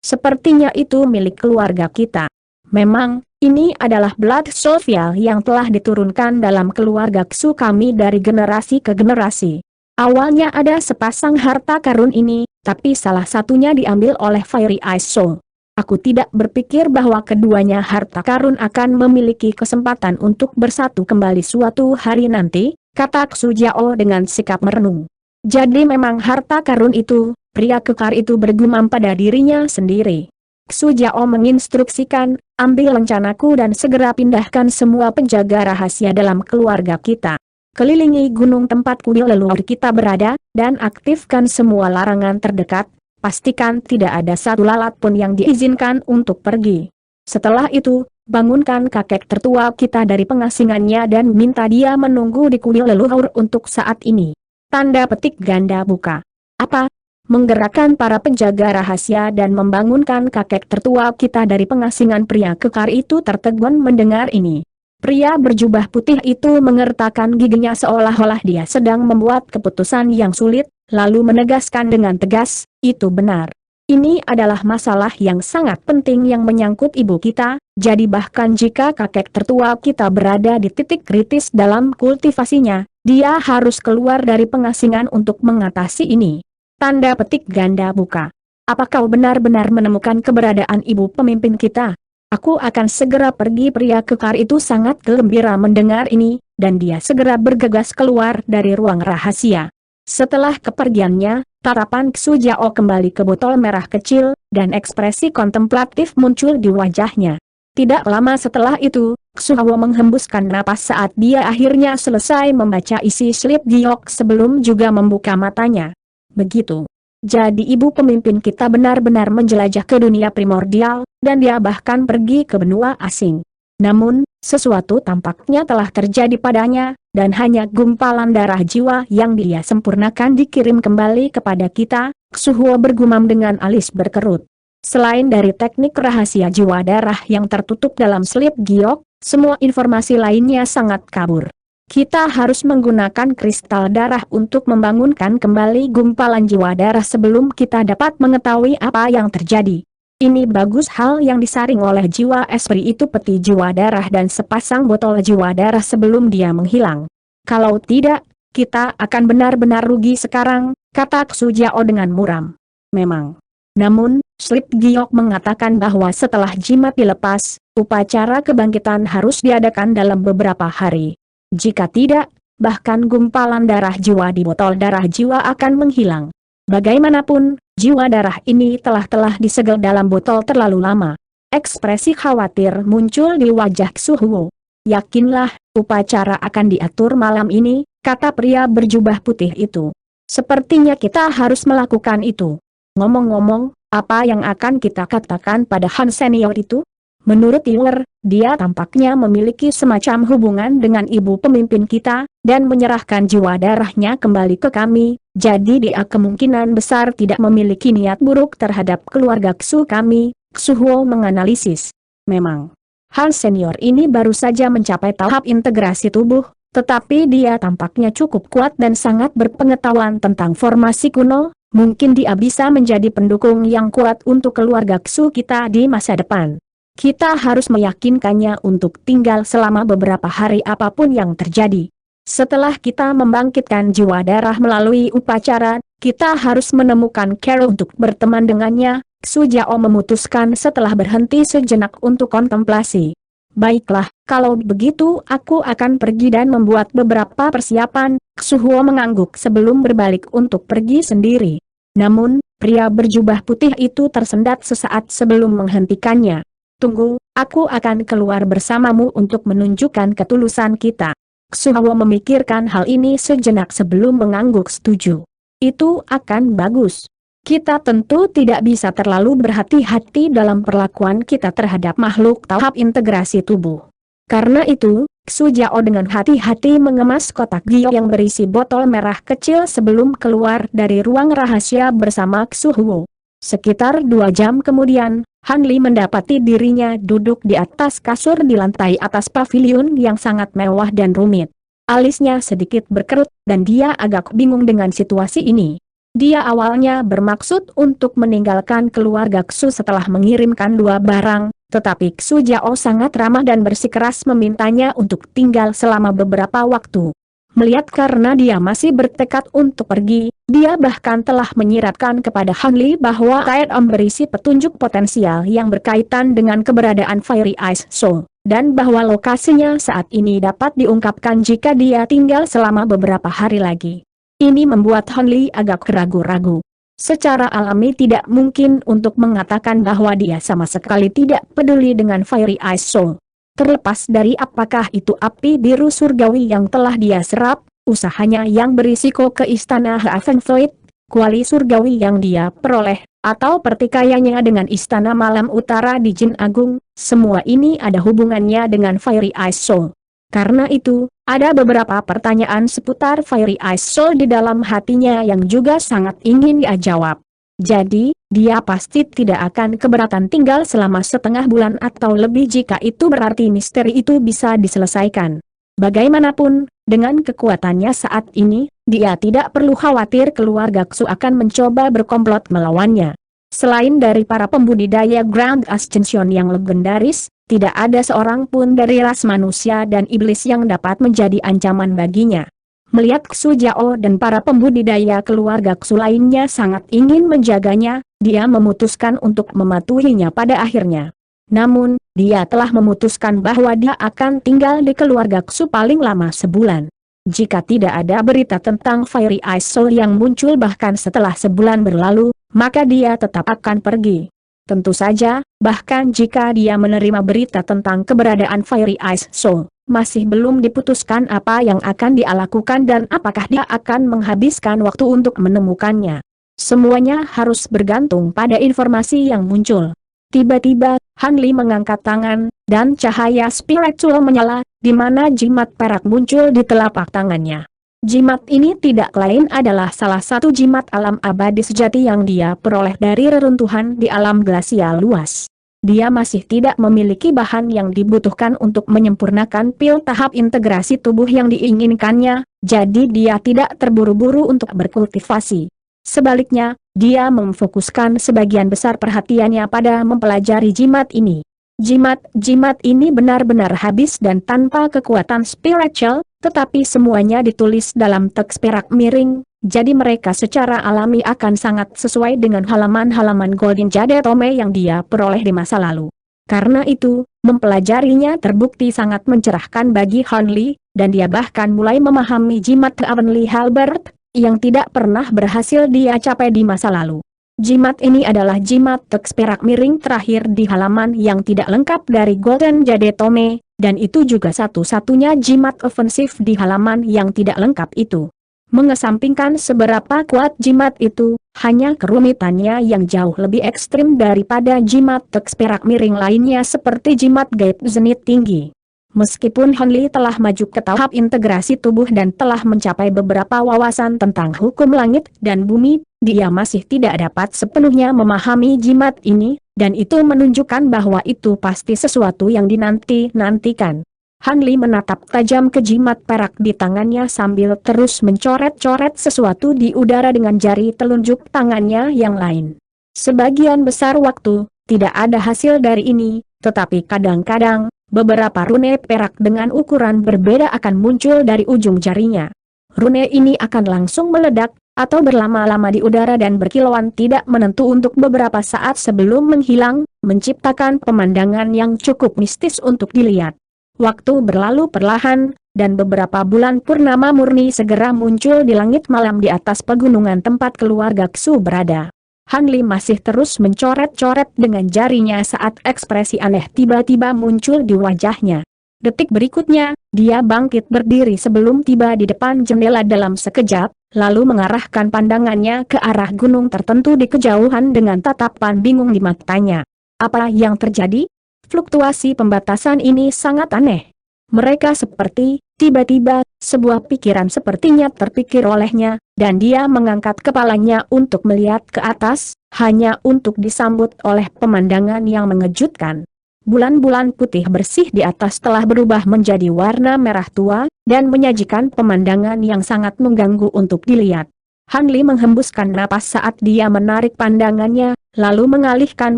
Sepertinya itu milik keluarga kita. Memang, ini adalah blood sovial yang telah diturunkan dalam keluarga Xu kami dari generasi ke generasi. Awalnya ada sepasang harta karun ini, tapi salah satunya diambil oleh Fiery Eyes Soul. Aku tidak berpikir bahwa keduanya harta karun akan memiliki kesempatan untuk bersatu kembali suatu hari nanti, kata Xu Jiao dengan sikap merenung. Jadi memang harta karun itu, pria kekar itu bergumam pada dirinya sendiri. Xu Jiao menginstruksikan, ambil lencanaku dan segera pindahkan semua penjaga rahasia dalam keluarga kita. Kelilingi gunung tempat kuil leluhur kita berada, dan aktifkan semua larangan terdekat. Pastikan tidak ada satu lalat pun yang diizinkan untuk pergi. Setelah itu, bangunkan kakek tertua kita dari pengasingannya dan minta dia menunggu di kuil leluhur untuk saat ini. Tanda petik ganda buka. Apa? Menggerakkan para penjaga rahasia dan membangunkan kakek tertua kita dari pengasingan. Pria kekar itu tertegun mendengar ini. Pria berjubah putih itu mengertakkan giginya seolah-olah dia sedang membuat keputusan yang sulit, lalu menegaskan dengan tegas, itu benar. Ini adalah masalah yang sangat penting yang menyangkut ibu kita, jadi bahkan jika kakek tertua kita berada di titik kritis dalam kultivasinya, dia harus keluar dari pengasingan untuk mengatasi ini. Tanda petik ganda buka. Apa kau benar-benar menemukan keberadaan ibu pemimpin kita? Aku akan segera pergi. Pria kekar itu sangat gembira mendengar ini, dan dia segera bergegas keluar dari ruang rahasia. Setelah kepergiannya, tatapan Xu Jiao kembali ke botol merah kecil, dan ekspresi kontemplatif muncul di wajahnya. Tidak lama setelah itu, Xu Huo menghembuskan napas saat dia akhirnya selesai membaca isi slip giok sebelum juga membuka matanya. Begitu. Jadi ibu pemimpin kita benar-benar menjelajah ke dunia primordial, dan dia bahkan pergi ke benua asing. Namun, sesuatu tampaknya telah terjadi padanya, dan hanya gumpalan darah jiwa yang dia sempurnakan dikirim kembali kepada kita. Xu Huo bergumam dengan alis berkerut. Selain dari teknik rahasia jiwa darah yang tertutup dalam slip giok, semua informasi lainnya sangat kabur. Kita harus menggunakan kristal darah untuk membangunkan kembali gumpalan jiwa darah sebelum kita dapat mengetahui apa yang terjadi. Ini bagus hal yang disaring oleh jiwa esprit itu, peti jiwa darah dan sepasang botol jiwa darah sebelum dia menghilang. Kalau tidak, kita akan benar-benar rugi sekarang, kata Xu Jiao dengan muram. Memang. Namun, slip giok mengatakan bahwa setelah jimat dilepas, upacara kebangkitan harus diadakan dalam beberapa hari. Jika tidak, bahkan gumpalan darah jiwa di botol darah jiwa akan menghilang. Bagaimanapun, jiwa darah ini telah disegel dalam botol terlalu lama. Ekspresi khawatir muncul di wajah Xu Huo. Yakinlah, upacara akan diatur malam ini, kata pria berjubah putih itu. Sepertinya kita harus melakukan itu. Ngomong-ngomong, apa yang akan kita katakan pada Han Senior itu? Menurut Yuer, dia tampaknya memiliki semacam hubungan dengan ibu pemimpin kita, dan menyerahkan jiwa darahnya kembali ke kami, jadi dia kemungkinan besar tidak memiliki niat buruk terhadap keluarga Xu kami. Xu Huo menganalisis. Memang, Han Senior ini baru saja mencapai tahap integrasi tubuh, tetapi dia tampaknya cukup kuat dan sangat berpengetahuan tentang formasi kuno, mungkin dia bisa menjadi pendukung yang kuat untuk keluarga Xu kita di masa depan. Kita harus meyakinkannya untuk tinggal selama beberapa hari apapun yang terjadi. Setelah kita membangkitkan jiwa darah melalui upacara, kita harus menemukan Carol untuk berteman dengannya, Xu Jiao memutuskan setelah berhenti sejenak untuk kontemplasi. Baiklah, kalau begitu aku akan pergi dan membuat beberapa persiapan. Xu Huo mengangguk sebelum berbalik untuk pergi sendiri. Namun, pria berjubah putih itu tersendat sesaat sebelum menghentikannya. Tunggu, aku akan keluar bersamamu untuk menunjukkan ketulusan kita. Xu Huo memikirkan hal ini sejenak sebelum mengangguk setuju. Itu akan bagus. Kita tentu tidak bisa terlalu berhati-hati dalam perlakuan kita terhadap makhluk tahap integrasi tubuh. Karena itu, Xu Jiao dengan hati-hati mengemas kotak gio yang berisi botol merah kecil sebelum keluar dari ruang rahasia bersama Xu Huo. Sekitar 2 jam kemudian, Han Li mendapati dirinya duduk di atas kasur di lantai atas pavilion yang sangat mewah dan rumit. Alisnya sedikit berkerut, dan dia agak bingung dengan situasi ini. Dia awalnya bermaksud untuk meninggalkan keluarga Xu setelah mengirimkan 2 barang, tetapi Xu Jiao sangat ramah dan bersikeras memintanya untuk tinggal selama beberapa waktu. Melihat karena dia masih bertekad untuk pergi, dia bahkan telah menyiratkan kepada Han Li bahwa Taedong berisi petunjuk potensial yang berkaitan dengan keberadaan Fiery Ice Soul, dan bahwa lokasinya saat ini dapat diungkapkan jika dia tinggal selama beberapa hari lagi. Ini membuat Han Li agak ragu-ragu. Secara alami tidak mungkin untuk mengatakan bahwa dia sama sekali tidak peduli dengan Fiery Ice Soul. Terlepas dari apakah itu api biru surgawi yang telah dia serap, usahanya yang berisiko ke istana Haven Void, kuali surgawi yang dia peroleh, atau pertikaiannya dengan istana malam utara di Jin Agung, semua ini ada hubungannya dengan Fiery Ice Soul. Karena itu, ada beberapa pertanyaan seputar Fiery Ice Soul di dalam hatinya yang juga sangat ingin dia jawab. Jadi, dia pasti tidak akan keberatan tinggal selama setengah bulan atau lebih jika itu berarti misteri itu bisa diselesaikan. Bagaimanapun, dengan kekuatannya saat ini, dia tidak perlu khawatir keluarga Xu akan mencoba berkomplot melawannya. Selain dari para pembudidaya Grand Ascension yang legendaris, tidak ada seorang pun dari ras manusia dan iblis yang dapat menjadi ancaman baginya. Melihat Xu Jiao dan para pembudidaya keluarga Xu lainnya sangat ingin menjaganya, dia memutuskan untuk mematuhinya pada akhirnya. Namun, dia telah memutuskan bahwa dia akan tinggal di keluarga Xu paling lama sebulan. Jika tidak ada berita tentang Fiery Ice Soul yang muncul bahkan setelah sebulan berlalu, maka dia tetap akan pergi. Tentu saja, bahkan jika dia menerima berita tentang keberadaan Fiery Ice Soul, masih belum diputuskan apa yang akan dia lakukan dan apakah dia akan menghabiskan waktu untuk menemukannya. Semuanya harus bergantung pada informasi yang muncul. Tiba-tiba, Han Li mengangkat tangan, dan cahaya spiritual menyala, di mana jimat perak muncul di telapak tangannya. Jimat ini tidak lain adalah salah satu jimat alam abadi sejati yang dia peroleh dari reruntuhan di alam glasial luas. Dia masih tidak memiliki bahan yang dibutuhkan untuk menyempurnakan pil tahap integrasi tubuh yang diinginkannya, jadi dia tidak terburu-buru untuk berkultivasi. Sebaliknya, dia memfokuskan sebagian besar perhatiannya pada mempelajari jimat ini. Jimat ini benar-benar habis dan tanpa kekuatan spiritual, tetapi semuanya ditulis dalam teks perak miring, jadi mereka secara alami akan sangat sesuai dengan halaman-halaman Golden Jade Tome yang dia peroleh di masa lalu. Karena itu, mempelajarinya terbukti sangat mencerahkan bagi Han Li, dan dia bahkan mulai memahami jimat Heavenly Halberd, yang tidak pernah berhasil dia capai di masa lalu. Jimat ini adalah jimat teks perak miring terakhir di halaman yang tidak lengkap dari Golden Jade Tome, dan itu juga satu-satunya jimat ofensif di halaman yang tidak lengkap itu. Mengesampingkan seberapa kuat jimat itu, hanya kerumitannya yang jauh lebih ekstrim daripada jimat teks perak miring lainnya seperti jimat gaib zenit tinggi. Meskipun Han Li telah maju ke tahap integrasi tubuh dan telah mencapai beberapa wawasan tentang hukum langit dan bumi, dia masih tidak dapat sepenuhnya memahami jimat ini, dan itu menunjukkan bahwa itu pasti sesuatu yang dinanti-nantikan. Han Li menatap tajam ke jimat perak di tangannya sambil terus mencoret-coret sesuatu di udara dengan jari telunjuk tangannya yang lain. Sebagian besar waktu, tidak ada hasil dari ini, tetapi kadang-kadang, beberapa rune perak dengan ukuran berbeda akan muncul dari ujung jarinya. Rune ini akan langsung meledak, atau berlama-lama di udara dan berkilauan tidak menentu untuk beberapa saat sebelum menghilang, menciptakan pemandangan yang cukup mistis untuk dilihat. Waktu berlalu perlahan, dan beberapa bulan purnama murni segera muncul di langit malam di atas pegunungan tempat keluarga Ksu berada. Han Li masih terus mencoret-coret dengan jarinya saat ekspresi aneh tiba-tiba muncul di wajahnya. Detik berikutnya, dia bangkit berdiri sebelum tiba di depan jendela dalam sekejap, lalu mengarahkan pandangannya ke arah gunung tertentu di kejauhan dengan tatapan bingung di matanya. Apa yang terjadi? Fluktuasi pembatasan ini sangat aneh. Mereka seperti, tiba-tiba, sebuah pikiran sepertinya terpikir olehnya, dan dia mengangkat kepalanya untuk melihat ke atas, hanya untuk disambut oleh pemandangan yang mengejutkan. Bulan-bulan putih bersih di atas telah berubah menjadi warna merah tua, dan menyajikan pemandangan yang sangat mengganggu untuk dilihat. Han Li menghembuskan napas saat dia menarik pandangannya, lalu mengalihkan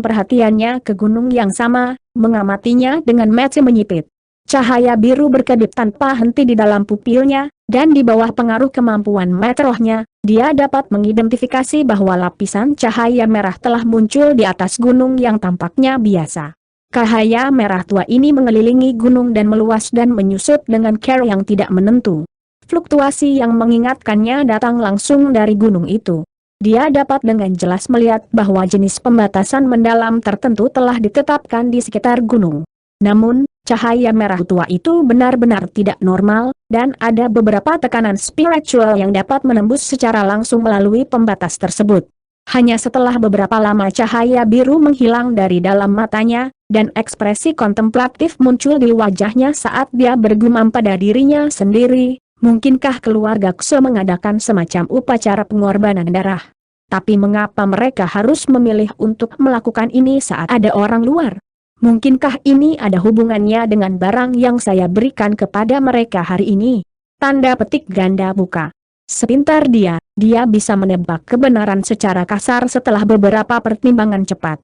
perhatiannya ke gunung yang sama, mengamatinya dengan mata menyipit. Cahaya biru berkedip tanpa henti di dalam pupilnya, dan di bawah pengaruh kemampuan meteornya, dia dapat mengidentifikasi bahwa lapisan cahaya merah telah muncul di atas gunung yang tampaknya biasa. Cahaya merah tua ini mengelilingi gunung dan meluas dan menyusut dengan cara yang tidak menentu. Fluktuasi yang mengingatkannya datang langsung dari gunung itu. Dia dapat dengan jelas melihat bahwa jenis pembatasan mendalam tertentu telah ditetapkan di sekitar gunung. Namun, cahaya merah tua itu benar-benar tidak normal, dan ada beberapa tekanan spiritual yang dapat menembus secara langsung melalui pembatas tersebut. Hanya setelah beberapa lama cahaya biru menghilang dari dalam matanya, dan ekspresi kontemplatif muncul di wajahnya saat dia bergumam pada dirinya sendiri, mungkinkah keluarga Ksu mengadakan semacam upacara pengorbanan darah? Tapi mengapa mereka harus memilih untuk melakukan ini saat ada orang luar? Mungkinkah ini ada hubungannya dengan barang yang saya berikan kepada mereka hari ini? Tanda petik ganda buka. Sepintar dia bisa menebak kebenaran secara kasar setelah beberapa pertimbangan cepat.